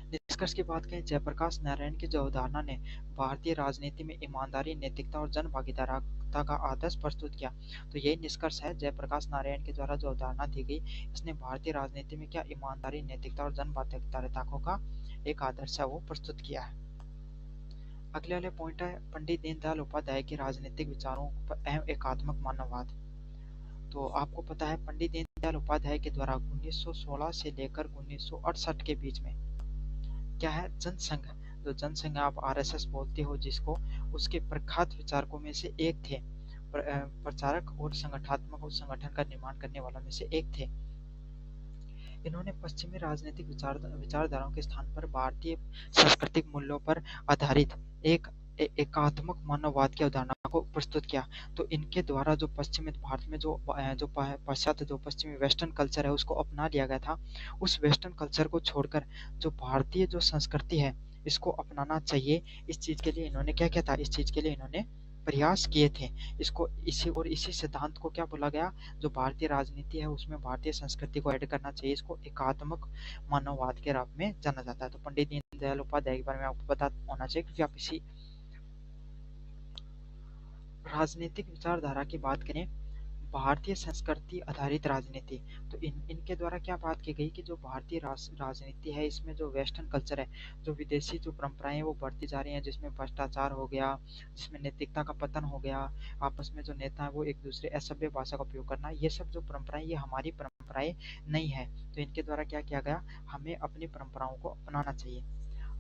निष्कर्ष की बात करें, जयप्रकाश नारायण की जो अवधारणा ने भारतीय राजनीति में ईमानदारी, नैतिकता और जन भागीदारिता का आदर्श प्रस्तुत किया। तो यही निष्कर्ष है, जयप्रकाश नारायण के द्वारा जो अवधारणा दी गई, इसने भारतीय राजनीति में क्या ईमानदारी, नैतिकता और जन भागीदारिता का एक आदर्श है वो प्रस्तुत किया है। अगले वाले पॉइंट है पंडित दीनदयाल उपाध्याय के राजनीतिक विचारों पर एवं एकात्मक मानववाद। तो आपको पता है पंडित दीनदयाल उपाध्याय के द्वारा 1916 से लेकर 1968 के बीच में क्या है, जनसंघ, जो जनसंघ आप आरएसएस बोलते हो जिसको, उसके प्रख्यात विचारकों में से एक थे, प्रचारक और संगठनात्मक उस संगठन का निर्माण करने वालों में से एक थे। इन्होंने पश्चिमी राजनीतिक विचारधाराओं के स्थान पर भारतीय सांस्कृतिक मूल्यों पर आधारित एक एकात्मक मानववाद की अवधारणा को प्रस्तुत किया। तो इनके द्वारा जो पश्चिमी भारत में जो पाश्चात्य जो पश्चिमी वेस्टर्न कल्चर है उसको अपना लिया गया था, उस वेस्टर्न कल्चर को छोड़कर जो भारतीय जो संस्कृति है इसको अपनाना चाहिए। इस चीज के लिए इन्होंने क्या किया था, इस चीज के लिए इन्होंने प्रयास किए थे। इसको इसी सिद्धांत को क्या बोला गया, जो भारतीय राजनीति है उसमें भारतीय संस्कृति को ऐड करना चाहिए, इसको एकात्मक मानववाद के रूप में जाना जाता है। तो पंडित दीनदयाल उपाध्याय के बारे में आपको पता होना चाहिए कि आप इसी राजनीतिक विचारधारा की बात करें, भारतीय संस्कृति आधारित राजनीति। तो इनके द्वारा क्या बात की गई कि जो भारतीय राजनीति है इसमें जो वेस्टर्न कल्चर है, जो विदेशी जो परंपराएं वो बढ़ती जा रही हैं, जिसमें भ्रष्टाचार हो गया, जिसमें नैतिकता का पतन हो गया, आपस में जो नेता है वो एक दूसरे असभ्य भाषा का उपयोग करना, ये सब जो परंपराएं ये हमारी परंपराएं नहीं है। तो इनके द्वारा क्या किया गया, हमें अपनी परंपराओं को अपनाना चाहिए।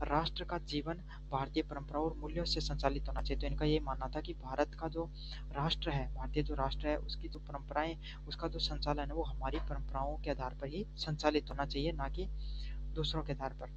राष्ट्र का जीवन भारतीय परंपराओं और मूल्यों से संचालित होना चाहिए। तो इनका ये मानना था कि भारत का जो राष्ट्र है, भारतीय जो राष्ट्र है उसकी जो परंपराएं, उसका जो संचालन है वो हमारी परंपराओं के आधार पर ही संचालित होना चाहिए, ना कि दूसरों के आधार पर।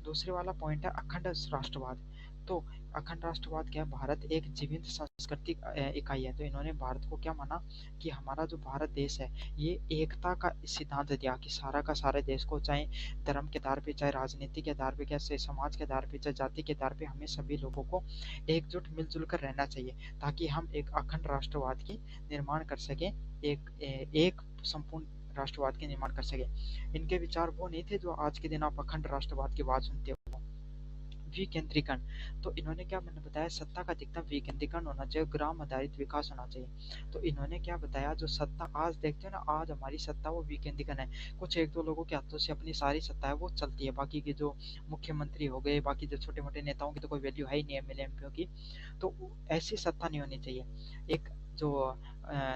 दूसरे वाला पॉइंट है अखंड राष्ट्रवाद। तो अखंड राष्ट्रवाद क्या है, भारत एक जीवित सांस्कृतिक इकाई है। तो इन्होंने भारत को क्या माना कि हमारा जो भारत देश है ये एकता का सिद्धांत दिया कि सारा का सारे देश को, चाहे धर्म के आधार पे, चाहे राजनीति के आधार पे, कैसे समाज के आधार पे, चाहे जाति के आधार पे, हमें सभी लोगों को एकजुट मिलजुल कर रहना चाहिए, ताकि हम एक अखंड राष्ट्रवाद की निर्माण कर सके, एक संपूर्ण राष्ट्रवाद के निर्माण कर सके। इनके विचार वो नहीं थे जो आज के दिन आप अखंड राष्ट्रवाद की बात सुनते हो। विकेंद्रीकरण, तो इन्होंने क्या मैंने बताया, सत्ता का अधिकतम विकेंद्रीकरण होना चाहिए, ग्राम आधारित विकास होना चाहिए। तो इन्होंने क्या बताया, जो सत्ता आज देखते हो ना, आज हमारी सत्ता वो विकेंद्रीकरण है, कुछ एक दो लोगों के हाथों से अपनी सारी सत्ता है वो चलती है, बाकी के जो मुख्यमंत्री हो गए, बाकी जो छोटे मोटे नेताओं की तो कोई वैल्यू है ही नहीं, एमएलए एमपीओ की। तो ऐसी सत्ता नहीं होनी चाहिए। एक जो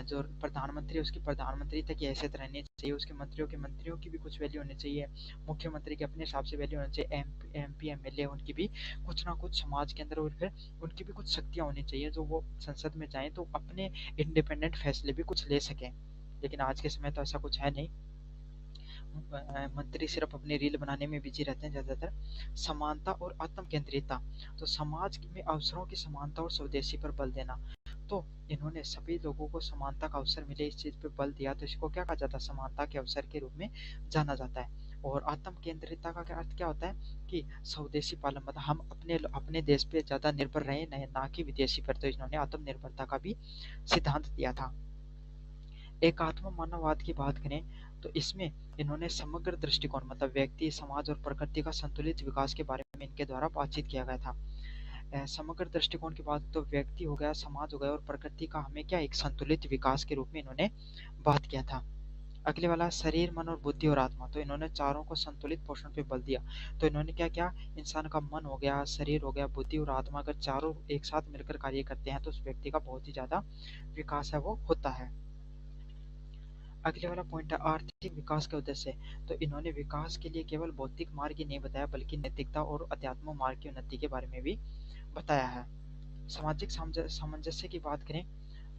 जो प्रधानमंत्री है उसकी प्रधानमंत्री तक की हैसियत रहनी चाहिए, उसके मंत्रियों की भी कुछ वैल्यू होनी चाहिए, मुख्यमंत्री के अपने हिसाब से वैल्यू होनी चाहिए, एमपी एमएलए उनकी भी कुछ ना कुछ समाज के अंदर, और फिर उनकी भी कुछ शक्तियां होनी चाहिए, जो वो संसद में जाएं तो अपने इंडिपेंडेंट फैसले भी कुछ ले सकें। लेकिन आज के समय तो ऐसा कुछ है नहीं, मंत्री सिर्फ अपनी रील बनाने में बिजी रहते हैं ज्यादातर। समानता और आत्म केंद्रितता, तो समाज में अवसरों की समानता और स्वदेशी पर बल देना। तो इन्होंने सभी लोगों को समानता का अवसर मिले, इस चीज पे बल दिया, तो इसको क्या कहा जाता है, समानता के अवसर के रूप में जाना जाता है। और आत्म केंद्रितता का क्या अर्थ क्या होता है कि स्वदेशी पालन, मतलब हम अपने अपने देश पे ज्यादा निर्भर रहे, ना कि विदेशी पर। तो इन्होंने आत्मनिर्भरता का भी सिद्धांत दिया था। एकात्म मानववाद की बात करें तो इसमें इन्होंने समग्र दृष्टिकोण, मतलब व्यक्ति, समाज और प्रकृति का संतुलित विकास के बारे में इनके द्वारा बातचीत किया गया था। समग्र दृष्टिकोण की बात तो व्यक्ति हो गया, समाज हो गया और प्रकृति का हमें क्या एक संतुलित विकास के रूप में इन्होंने बात किया था। अगले वाला शरीर, मन और बुद्धि और आत्मा, तो इन्होंने चारों को संतुलित पोषण पे बल दिया। तो इन्होंने क्या किया, इंसान का मन हो गया, शरीर हो गया, बुद्धि और आत्मा, अगर चारों एक साथ मिलकर कार्य करते हैं तो उस व्यक्ति का बहुत ही ज्यादा विकास है वो होता है। अगले वाला पॉइंट है आर्थिक विकास के उद्देश्य। तो इन्होंने विकास के लिए केवल भौतिक मार्ग ही नहीं बताया, बल्कि नैतिकता और अध्यात्म मार्ग की उन्नति के बारे में भी बताया है। सामाजिक सामंजस्य की बात करें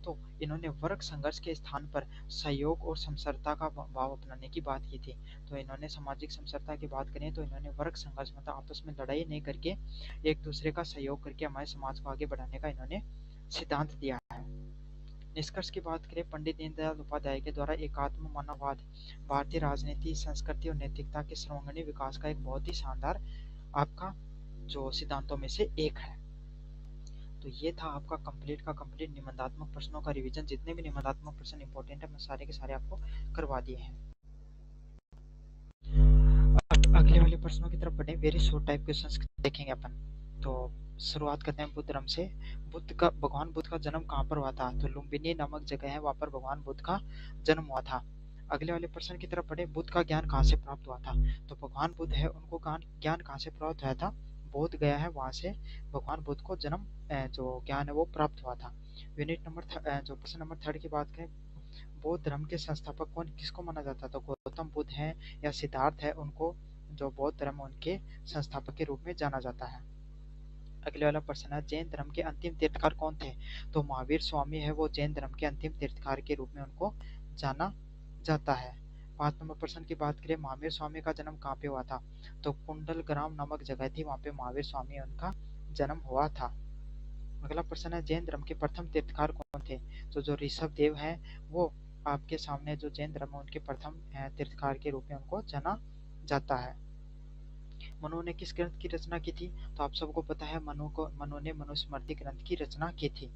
तो इन्होंने वर्ग संघर्ष के स्थान पर सहयोग और समसरता का भाव अपनाने की बात की थी। तो इन्होंने सामाजिक समसरता की बात करें तो इन्होंने वर्ग संघर्ष मतलब आपस में लड़ाई नहीं करके एक दूसरे का सहयोग करके हमारे समाज को आगे बढ़ाने का इन्होंने सिद्धांत दिया है। निष्कर्ष की बात करें, पंडित दीनदयाल उपाध्याय के द्वारा एकात्म मानववाद भारतीय राजनीति, संस्कृति और नैतिकता के सर्वांगीण विकास का एक बहुत ही शानदार आपका जो सिद्धांतों में से एक है। तो ये था आपका कंप्लीट निबंधात्मक प्रश्नों का रिवीजन। जितने भी निबंधात्मक प्रश्न इंपॉर्टेंट है मैं सारे के सारे आपको करवा दिए हैं। अब अगले वाले प्रश्नों की तरफ बढ़े। वेरी शॉर्ट टाइप क्वेश्चंस देखेंगे अपन। तो शुरुआत करते हैं बुद्ध धर्म से। भगवान बुद्ध का जन्म कहाँ पर हुआ था? तो लुम्बिनी नामक जगह है, वहां पर भगवान बुद्ध का जन्म हुआ था। अगले वाले प्रश्न की तरफ बढ़े। बुद्ध का ज्ञान कहाँ से प्राप्त हुआ था? तो भगवान बुद्ध है, उनको ज्ञान कहाँ से प्राप्त हुआ था? बोध गया है, वहां से भगवान बुद्ध को जन्म जो ज्ञान है वो प्राप्त हुआ था। यूनिट नंबर जो प्रश्न नंबर 3 की बात करें, बौद्ध धर्म के संस्थापक कौन किसको माना जाता है? तो गौतम बुद्ध है या सिद्धार्थ है, उनको जो बौद्ध धर्म उनके संस्थापक के रूप में जाना जाता है। अगले वाला प्रश्न है, जैन धर्म के अंतिम तीर्थकार कौन थे? तो महावीर स्वामी है, वो जैन धर्म के अंतिम तीर्थकार के रूप में उनको जाना जाता है। 5 नंबर प्रश्न की बात करें, महावीर स्वामी का जन्म कहाँ पे हुआ था? तो कुंडल ग्राम नामक जगह थी, वहां पे महावीर स्वामी उनका जन्म हुआ था। अगला प्रश्न है, जैन धर्म के प्रथम तीर्थकार कौन थे? तो जो ऋषभ देव हैं, वो आपके सामने जो जैन धर्म है उनके प्रथम तीर्थकार के रूप में उनको जाना जाता है। मनु ने किस ग्रंथ की रचना की थी? तो आप सबको पता है मनु ने मनुस्मृति ग्रंथ की रचना की थी।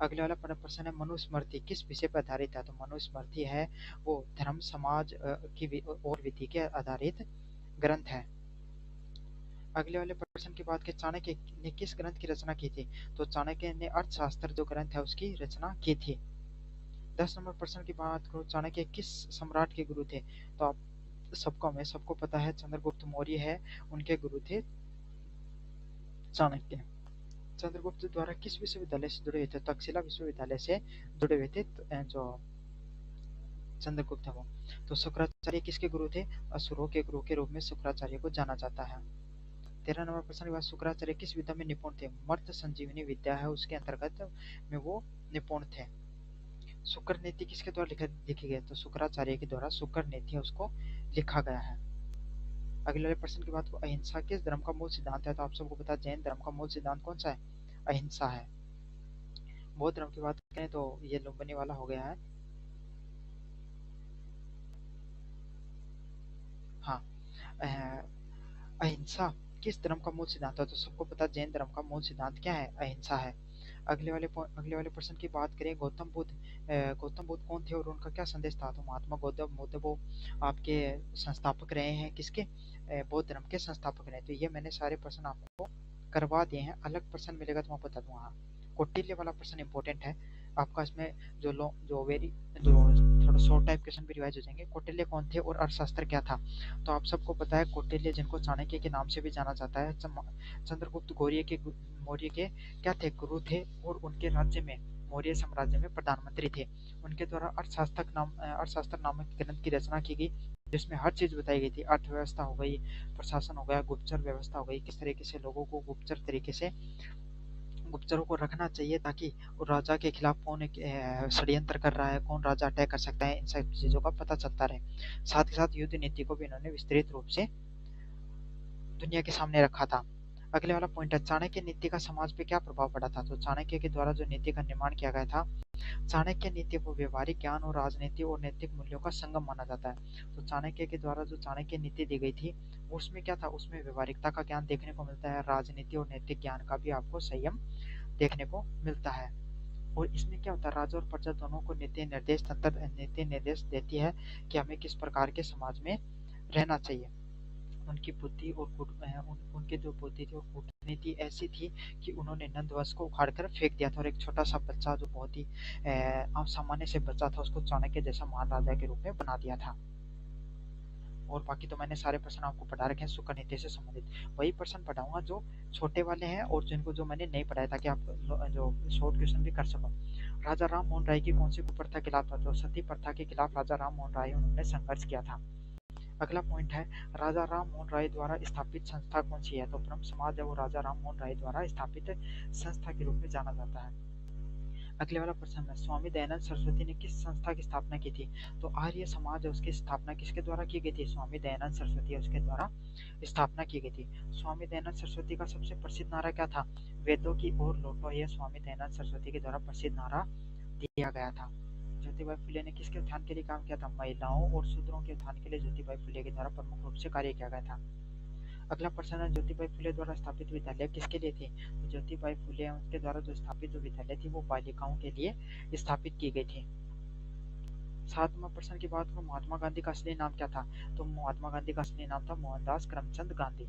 अगले वाला प्रश्न है, मनुस्मृति किस विषय पर आधारित है? तो मनुस्मृति है वो धर्म समाज की और विधि के आधारित ग्रंथ है। अगले वाले प्रश्न की बात करें, चाणक्य ने किस ग्रंथ की रचना की थी? तो चाणक्य ने अर्थशास्त्र जो ग्रंथ है उसकी रचना की थी। 10 नंबर प्रश्न की बात करो, चाणक्य किस सम्राट के गुरु थे? तो आप सबको पता है चंद्रगुप्त मौर्य है, उनके गुरु थे चाणक्य। चंद्रगुप्त द्वारा किस विश्वविद्यालय से जुड़े हुए थे? तक्षशिला विश्वविद्यालय से जुड़े हुए थे जो चंद्रगुप्त है वो। तो शुक्राचार्य किसके गुरु थे? असुरों के गुरु के रूप में शुक्राचार्य को जाना जाता है। 13 नंबर प्रश्न के बाद, शुक्राचार्य किस विद्या में निपुण थे? मर्त संजीवनी विद्या है उसके अंतर्गत में वो निपुण थे। शुक्र नीति किसके द्वारा लिखी गई? तो शुक्राचार्य के द्वारा शुक्र नीति उसको लिखा गया है। अगले वाले प्रश्न की बात को, अहिंसा किस धर्म का मूल सिद्धांत है? तो आप सबको पता है जैन धर्म का मूल सिद्धांत कौन सा है? अहिंसा है। बौद्ध धर्म की बात करें तो ये लुम्बिनी वाला हो गया है। हाँ, अहिंसा किस धर्म का मूल सिद्धांत है? तो सबको पता जैन धर्म का मूल सिद्धांत क्या है? अहिंसा है। अगले वाले प्रश्न की बात करें, गौतम बुद्ध कौन थे और उनका क्या संदेश था? तो महात्मा गौतम बुद्ध वो आपके संस्थापक रहे हैं, किसके? बौद्ध धर्म के संस्थापक रहे। तो ये मैंने सारे प्रश्न आपको करवा दिए हैं। अलग प्रश्न मिलेगा तो मैं बता दूंगा। हाँ, कौटिल्य वाला प्रश्न इंपॉर्टेंट है आपका। इसमें जो थोड़ा शॉर्ट टाइप क्वेश्चन भी रिवाइज हो जाएंगे। कौटिल्य कौन थे और अर्थशास्त्र क्या था? तो आप सबको पता है कौटिल्य, जिनको चाणक्य के नाम से भी जाना जाता है, चंद्रगुप्त मौर्य के क्या थे? गुरु थे, और उनके राज्य में मौर्य साम्राज्य में प्रधानमंत्री थे। उनके द्वारा अर्थशास्त्र नामक ग्रंथ की रचना की गई, जिसमें हर चीज बताई गई थी। अर्थव्यवस्था हो गई, प्रशासन हो गया, गुप्तचर व्यवस्था हो गई, किस तरीके से लोगों को गुप्तचर तरीके से गुप्तचरों को रखना चाहिए ताकि राजा के खिलाफ कौन षड्यंत्र कर रहा है, कौन राजा अटैक कर सकता है, इन सब चीजों का पता चलता रहे। साथ ही साथ युद्ध नीति को भी इन्होंने विस्तृत रूप से दुनिया के सामने रखा था। अगले वाला पॉइंट है, चाणक्य नीति का समाज पे क्या प्रभाव पड़ा था? तो चाणक्य के द्वारा जो नीति का निर्माण किया गया था, चाणक्य नीति को व्यवहारिक ज्ञान और राजनीति और नैतिक मूल्यों का संगम माना जाता है। तो चाणक्य के द्वारा जो चाणक्य नीति दी गई थी उसमें क्या था? उसमें व्यवहारिकता का ज्ञान देखने को मिलता है, राजनीति और नैतिक ज्ञान का भी आपको संयम देखने को मिलता है। और इसमें क्या होता है, राजा और प्रजा दोनों को नीति निर्देश देती है कि हमें किस प्रकार के समाज में रहना चाहिए। उनकी बुद्धि और उनकी जो बुद्धि थी और कूटनीति ऐसी थी कि उन्होंने नंदवंश को उखाड़ कर फेंक दिया था, और एक छोटा सा बच्चा जो बहुत ही आम सामान्य से बच्चा था उसको चाणक्य जैसा महाराजा के रूप में बना दिया था। और बाकी तो मैंने सारे प्रश्न आपको पढ़ा रखे हैं शुक्र नीति से संबंधित। वही प्रश्न पढ़ाऊंगा जो छोटे वाले हैं और जिनको जो मैंने नहीं पढ़ाया, ताकि आप जो शॉर्ट क्वेश्चन भी कर सको। राजा राम मोहन राय की कौन सी कुप्रथा के खिलाफ था? तो सती प्रथा के खिलाफ राजा राम मोहन राय उन्होंने संघर्ष किया था। अगला पॉइंट है, राजा राम मोहन राय द्वारा स्थापित संस्था कौन सी है? तो ब्रह्म समाज है वो राजा राम मोहन राय द्वारा स्थापित संस्था के रूप में जाना जाता है। अगले वाला प्रश्न है, स्वामी दयानंद सरस्वती ने किस संस्था की स्थापना की थी? तो आर्य समाज है उसकी स्थापना किसके द्वारा की गई थी? स्वामी दयानंद सरस्वती उसके द्वारा स्थापना की गई थी। स्वामी दयानंद सरस्वती का सबसे प्रसिद्ध नारा क्या था? वेदों की ओर लौटो, यह स्वामी दयानंद सरस्वती के द्वारा प्रसिद्ध नारा दिया गया था। ज्योतिबा फुले ने किसके उत्थान के लिए काम किया था? महिलाओं और शूद्रों के उत्थान के लिए ज्योतिबा फुले के द्वारा प्रमुख रूप से कार्य किया गया था। अगला प्रश्न है, ज्योतिबाई फुले द्वारा स्थापित विद्यालय किसके लिए थे? तो ज्योतिबाई फुले उनके द्वारा जो स्थापित जो विद्यालय थी वो बालिकाओं के लिए स्थापित की गई थी। 7वां प्रश्न की बात करूं, महात्मा गांधी का असली नाम क्या था? तो महात्मा गांधी का असली नाम था मोहनदास करमचंद गांधी।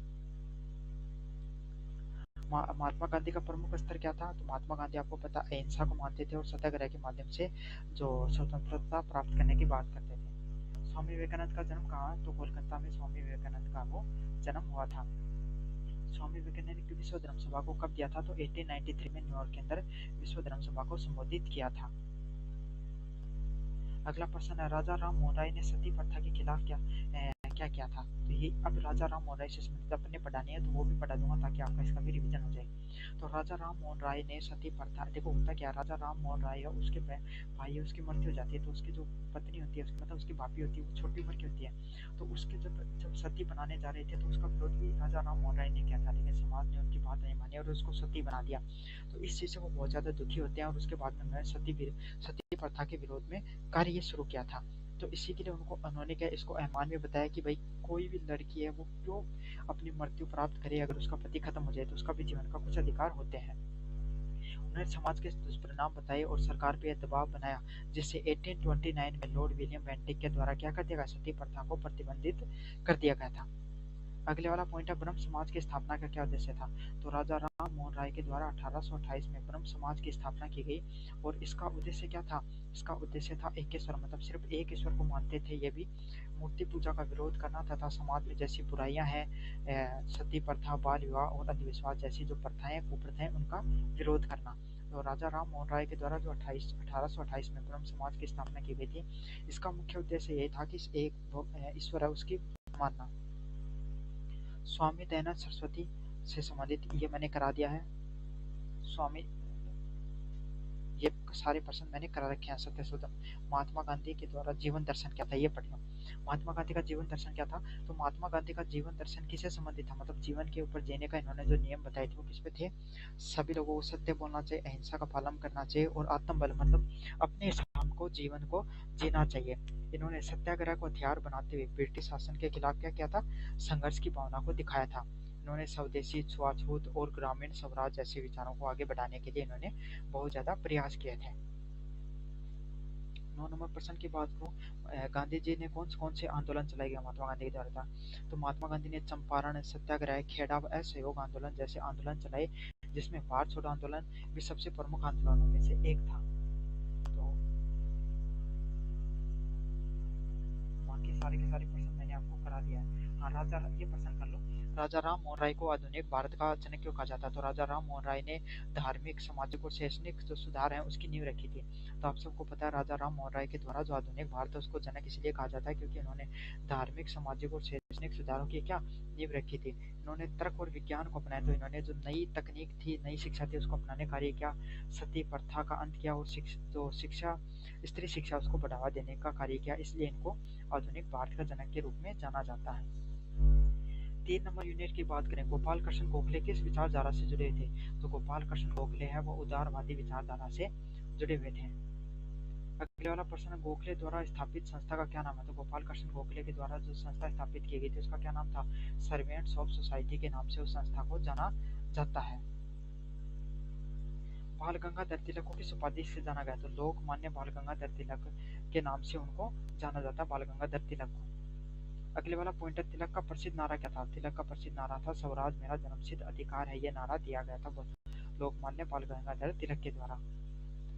महात्मा गांधी का प्रमुख स्तर क्या था? तो महात्मा गांधी आपको पता अहिंसा को मानते थे और सत्याग्रह के माध्यम से जो स्वतंत्रता प्राप्त करने की बात करते थे। स्वामी विवेकानंद का जन्म कहाँ? तो कोलकाता में स्वामी विवेकानंद का वो जन्म हुआ था। स्वामी विवेकानंद ने विश्व धर्म सभा को कब दिया था? तो 1893 में न्यूयॉर्क के अंदर विश्व धर्म सभा को संबोधित किया था। अगला प्रश्न है, राजा राम मोहन राय ने सती प्रथा के खिलाफ क्या किया था? तो ये अब राजा राम मोहन राय से संबंधित अपने पढ़ानी है तो वो भी पढ़ा दूंगा ताकि आपका इसका भी रिवीजन हो जाए। तो राजा राम मोहन राय ने सती प्रथा, देखो होता क्या, राजा राम मोहन राय है उसके भाई उसकी मृत्यु हो जाती है तो उसकी जो पत्नी होती है मतलब उसकी भाभी होती है वो छोटी उम्र की होती है। तो उसके जब सती बनाने जा रहे थे तो उसका विरोध भी राजा राम मोहन राय ने किया था, लेकिन समाज ने उनकी बात नहीं मानी और उसको सती बना दिया। तो इस चीज से वो बहुत ज्यादा दुखी होते हैं और उसके बाद में उन्होंने सती प्रथा के विरोध में कार्य शुरू किया था। तो इसी के लिए उन्होंने क्या इसको अहमान में बताया कि भाई कोई भी लड़की है वो क्यों अपनी मृत्यु प्राप्त करे, अगर उसका पति खत्म हो जाए तो उसका भी जीवन का कुछ अधिकार होते हैं। उन्होंने समाज के दुष्परिणाम बताए और सरकार पे दबाव बनाया, जिससे 1829 में लॉर्ड विलियम बेंटिक के द्वारा क्या कर दिया गया, सती प्रथा को प्रतिबंधित कर दिया गया था। अगले वाला पॉइंट है, ब्रह्म समाज की स्थापना का क्या उद्देश्य था? तो राजा राम मोहन राय के द्वारा 1828 में ब्रह्म समाज की स्थापना की गई और इसका उद्देश्य क्या था? इसका उद्देश्य था एक ईश्वर, मतलब सिर्फ एक ईश्वर को मानते थे ये भी, मूर्ति पूजा का विरोध करना तथा समाज में जैसी बुराइयां हैं, सती प्रथा, बाल विवाह और अंधविश्वास जैसी जो प्रथाएं कुप्रथाएं उनका विरोध करना। तो राजा राम मोहन राय के द्वारा जो 1828 में ब्रह्म समाज की स्थापना की गई थी, इसका मुख्य उद्देश्य ये था कि एक ईश्वर है उसकी मानना। स्वामी दयानंद सरस्वती से संबंधित ये मैंने करा दिया है। स्वामी ये सारे प्रश्न मैंने करा रखे हैं। सत्यशोधन, महात्मा गांधी के द्वारा जीवन दर्शन क्या था ये पढ़ लो। महात्मा गांधी का जीवन दर्शन क्या था? तो महात्मा गांधी का जीवन दर्शन किससे संबंधित था, मतलब जीवन के ऊपर जीने का इन्होंने जो नियम बताए थे वो किस पे थे? सभी लोगों को सत्य बोलना चाहिए, अहिंसा का पालन करना चाहिए और आत्मबल मतलब अपने हिसाब को जीवन को जीना चाहिए। इन्होंने सत्याग्रह को हथियार बनाते हुए ब्रिटिश शासन के खिलाफ क्या किया था? संघर्ष की भावना को दिखाया था। इन्होंने स्वदेशी, छुआछूत और ग्रामीण स्वराज जैसे विचारों को आगे बढ़ाने के लिए इन्होंने बहुत ज्यादा प्रयास किए थे। 9 नंबर प्रश्न की बात करूं, गांधी जी ने कौन कौन से आंदोलन चलाए गए महात्मा गांधी के द्वारा था? तो महात्मा गांधी ने चंपारण सत्याग्रह, खेड़ा व असहयोग आंदोलन जैसे आंदोलन चलाए, जिसमें भारत छोड़ो आंदोलन भी सबसे प्रमुख आंदोलनों में से एक था। तो बाकी सारे के सारे प्रश्न मैंने आपको करा दिया है। हाँ, राजा ये प्रश्न कर लो, राजा राम मोहन राय को आधुनिक भारत का जनक क्यों कहा जाता है? तो राजा राम मोहन राय ने धार्मिक, सामाजिक और शैक्षणिक जो सुधार हैं उसकी नींव रखी थी। तो आप सबको पता है राजा राम मोहन राय के द्वारा जो आधुनिक भारत है उसको जनक इसलिए कहा जाता है क्योंकि इन्होंने धार्मिक, सामाजिक और शैक्षणिक सुधारों की क्या नींव रखी थी। इन्होंने तर्क और विज्ञान को अपनाया, तो इन्होंने जो नई तकनीक थी, नई शिक्षा थी उसको अपनाने कार्य किया, सती प्रथा का अंत किया और शिक्षा, स्त्री शिक्षा उसको बढ़ावा देने का कार्य किया, इसलिए इनको आधुनिक भारत का जनक के रूप में जाना जाता है। 3 नंबर यूनिट की बात करें, गोपाल कृष्ण गोखले किस विचारधारा से जुड़े थे? तो गोपाल कृष्ण गोखले है वो उदारवादी विचारधारा से जुड़े हुए थे। अगले वाला प्रश्न है, गोखले द्वारा स्थापित संस्था का क्या नाम है? तो गोपाल कृष्ण गोखले के द्वारा जो संस्था स्थापित की गई थी उसका क्या नाम था? सर्वेंट्स ऑफ सोसाइटी के नाम से उस संस्था को जाना जाता है। बाल गंगाधर तिलक को किस उपाधि से जाना गया? तो लोकमान्य बाल गंगाधर तिलक के नाम से उनको जाना जाता है, बाल गंगाधर तिलक को। अगले वाला पॉइंट है, तिलक का प्रसिद्ध नारा क्या था? तिलक का प्रसिद्ध नारा था, स्वराज मेरा जन्मसिद्ध अधिकार है। यह नारा दिया गया था लोकमान्य बाल गंगाधर तिलक के द्वारा।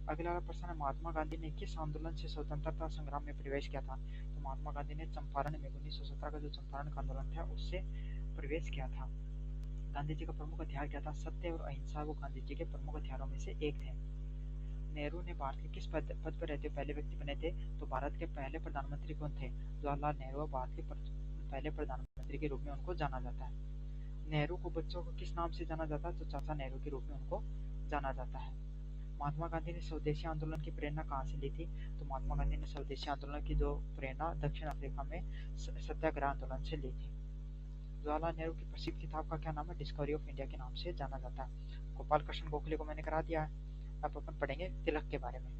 अगला वाला प्रश्न है, महात्मा गांधी ने किस आंदोलन से स्वतंत्रता संग्राम में प्रवेश किया था? तो महात्मा गांधी ने चंपारण में 1917 का जो चंपारण का आंदोलन था उससे प्रवेश किया था। गांधी जी का प्रमुख हथियार क्या था? सत्य और अहिंसा वो गांधी जी के प्रमुख हथियारों में से एक थे। नेहरू ने भारत के किस पद पर रहते पहले व्यक्ति बने थे? तो भारत के पहले प्रधानमंत्री कौन थे? जवाहरलाल नेहरू भारत के पहले प्रधानमंत्री के रूप में उनको जाना जाता है। नेहरू को बच्चों को किस नाम से जाना जाता है? तो चाचा नेहरू के रूप में उनको जाना जाता है। महात्मा गांधी ने स्वदेशी आंदोलन की प्रेरणा कहाँ से ली थी? तो महात्मा गांधी ने स्वदेशी आंदोलन की जो प्रेरणा दक्षिण अफ्रीका में सत्याग्रह आंदोलन से ली थी। जवाहरलाल नेहरू की प्रसिद्ध किताब का क्या नाम है? डिस्कवरी ऑफ इंडिया के नाम से जाना जाता है। गोपाल कृष्ण गोखले को मैंने करा दिया है। अब अपन पढ़ेंगे तिलक के बारे में।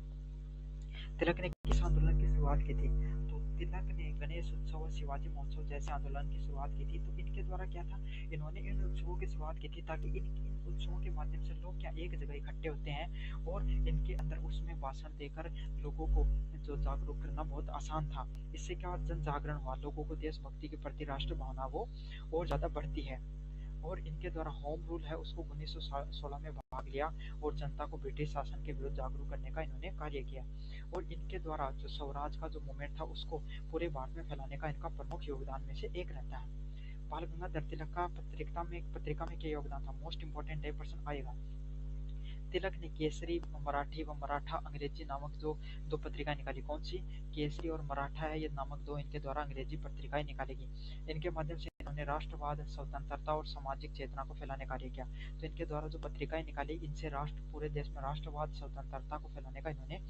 तिलक ने किस आंदोलन की शुरुआत की थी? तो तिलक ने गणेश उत्सव और शिवाजी महोत्सव जैसे आंदोलन की शुरुआत की थी। तो इनके द्वारा क्या था, इन्होंने इन उत्सवों की शुरुआत की थी ताकि इन उत्सवों के माध्यम से लोग क्या एक जगह इकट्ठे होते हैं और इनके अंदर उसमें भाषण देकर लोगों को जो जागरूक करना बहुत आसान था। इससे क्या जन जागरण हुआ, लोगों को देशभक्ति के प्रति राष्ट्र भावना वो और ज्यादा बढ़ती है। और इनके द्वारा होम रूल है उसको 1916 में भाग लिया और जनता को ब्रिटिश शासन के विरुद्ध जागरूक करने का इन्होंने कार्य किया। और इनके द्वारा जो स्वराज का जो मूवमेंट था उसको पूरे भारत में फैलाने का इनका प्रमुख योगदान में से एक रहता है। बाल गंगाधर तिलक का पत्रिका में क्या योगदान था? मोस्ट इंपोर्टेंट पर्सन आएगा। तिलक ने केसरी, मराठी व मराठा अंग्रेजी नामक जो दो पत्रिकाएं निकाली। कौन सी? केसरी और मराठा है ये नामक दो इनके द्वारा अंग्रेजी पत्रिकाएं निकालेगी। इनके माध्यम से इन्होंने राष्ट्रवाद, स्वतंत्रता और सामाजिक चेतना को फैलाने का कार्य किया। तो इनके द्वारा जो पत्रिकाएं निकाली इनसे पूरे देश में राष्ट्रवाद, स्वतंत्रता को फैलाने का इन्होंने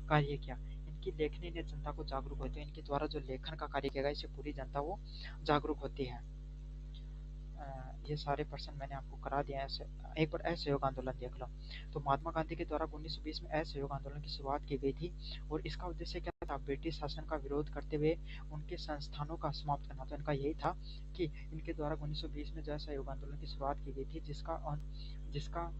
कार्य किया। इनकी लेखनी ने जनता को जागरूक होते हैं। इनके द्वारा जो लेखन का कार्य किया गया इससे पूरी जनता वो जागरूक होती है। ये सारे पर्सन मैंने आपको करा दिया है। एक बार असहयोग आंदोलन देख लो। तो महात्मा गांधी के द्वारा 1920 में असहयोग आंदोलन की शुरुआत की गई थी और इसका उद्देश्य क्या था? ब्रिटिश शासन का विरोध करते हुए उनके संस्थानों का समाप्त करना। तो इनका यही था कि इनके द्वारा 1920 में जो असहयोग आंदोलन की शुरुआत की गई थी जिसका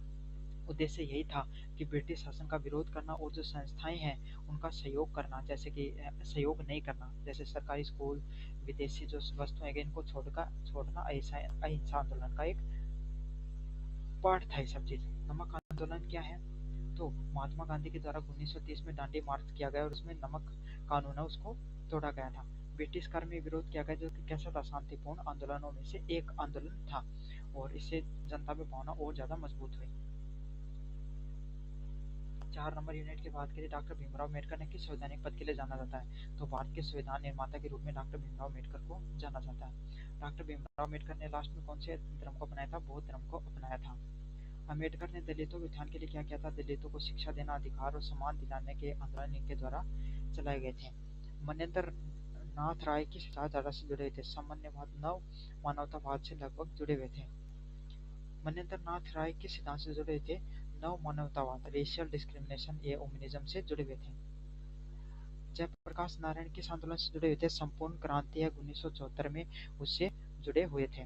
उद्देश्य यही था कि ब्रिटिश शासन का विरोध करना और जो संस्थाएं हैं उनका सहयोग करना, जैसे कि सहयोग नहीं करना, जैसे सरकारी स्कूल, विदेशी जो वस्तुएं हैं इनको छोड़ना अहिंसा आंदोलन का एक पार्ट था ये सब चीज। नमक आंदोलन क्या है? तो महात्मा गांधी के द्वारा 1930 में दांडी मार्च किया गया और उसमें नमक कानून है उसको तोड़ा गया था। ब्रिटिश कर में विरोध किया गया जो कि कैसा था? शांतिपूर्ण आंदोलनों में से एक आंदोलन था और इससे जनता में भावना और ज्यादा मजबूत हुई। 4 नंबर यूनिट की बात करें, डॉक्टर भीमराव अम्बेडकर ने किस संवैधानिक पद के लिए जाना जाता है? तो भारत के संविधान निर्माता के रूप में डॉक्टर भीमराव अम्बेडकर को जाना जाता है। डॉक्टर भीमराव अम्बेडकर ने लास्ट में कौन से धर्म को अपनाया था? बौद्ध धर्म को अपनाया था। अम्बेडकर ने दलितों के उत्थान के लिए क्या किया था? दलितों को शिक्षा देना, अधिकार और सम्मान दिलाने के आंदोलन इनके द्वारा चलाए गए थे। मनेंद्र नाथ राय किस विचारधारा से जुड़े हुए थे? सामान्यवाद, नव मानवतावाद से लगभग जुड़े हुए थे। मनेंद्र नाथ राय किस सिद्धांत से जुड़े थे? नव मानवतावाद, रेशियल डिस्क्रिमिनेशन या ओमिनिज्म से जुड़े हुए थे। जयप्रकाश नारायण किस आंदोलन से जुड़े हुए थे? संपूर्ण क्रांति है 1974 में उससे जुड़े हुए थे।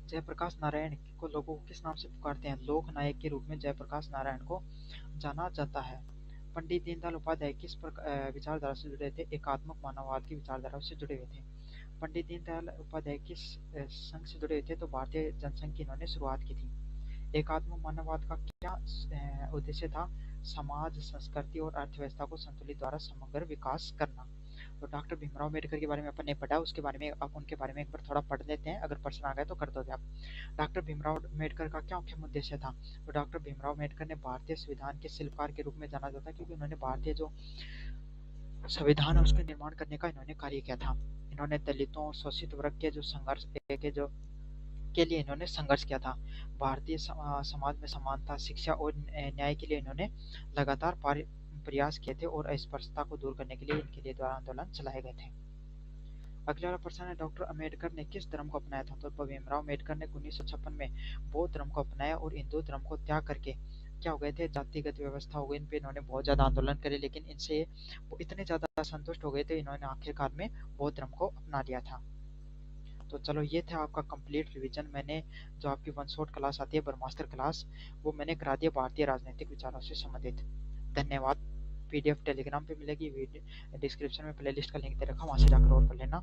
जयप्रकाश नारायण को लोगों को किस नाम से पुकारते हैं? लोक नायक के रूप में जयप्रकाश नारायण को जाना जाता है। पंडित दीनदयाल उपाध्याय किस विचारधारा से जुड़े थे? एकात्मक मानववाद की विचारधारा से जुड़े हुए थे। पंडित दीनदयाल उपाध्याय किस संघ से जुड़े हुए थे? तो भारतीय जनसंघ की इन्होंने शुरुआत की थी। एकात्म मानववाद का क्या उद्देश्य था? समाज, संस्कृति और अर्थव्यवस्था को संतुलित द्वारा समग्र विकास करना। तो डॉक्टर भीमराव अम्बेडकर के बारे में अपन ने पढ़ा, उसके बारे में आप उनके बारे में एक बार थोड़ा पढ़ लेते हैं, अगर प्रश्न आ गया तो कर दोगे आप। डॉक्टर भीमराव अम्बेडकर का क्या मुख्य उद्देश्य था? तो डॉक्टर भीमराव अम्बेडकर ने भारतीय संविधान के शिल्पकार के रूप में जाना जाता है क्योंकि उन्होंने भारतीय जो संविधान है उसके निर्माण करने का इन्होंने कार्य किया था। इन्होंने दलितों और शोषित वर्ग के जो संघर्ष के लिए इन्होंने संघर्ष किया था। भारतीय समाज में समानता, शिक्षा और न्याय के लिए इन्होंने लगातार प्रयास किए थे और अस्पृश्यता को दूर करने के लिए इनके लिए द्वारा आंदोलन चलाए गए थे। अगला वाला प्रश्न है, डॉक्टर अम्बेडकर ने किस धर्म को अपनाया था? तो भीमराव अम्बेडकर ने 1956 में बौद्ध धर्म को अपनाया और हिंदू धर्म को त्याग करके क्या हो गए थे? जातिगत व्यवस्था हो गई। इन पे इन्होंने बहुत ज्यादा आंदोलन करे लेकिन इनसे वो इतने ज्यादा असंतुष्ट हो गए थे इन्होंने आखिरकार में बौद्ध धर्म को अपना लिया था। तो चलो ये था आपका कंप्लीट रिवीजन। मैंने जो आपकी वन शॉट क्लास आती है ब्रह्मास्त्र क्लास वो मैंने करा दिया भारतीय राजनीतिक विचारों से संबंधित। धन्यवाद। पीडीएफ टेलीग्राम पे मिलेगी, डिस्क्रिप्शन में प्लेलिस्ट का लिंक दे रखा, वहाँ से जाकर और कर लेना।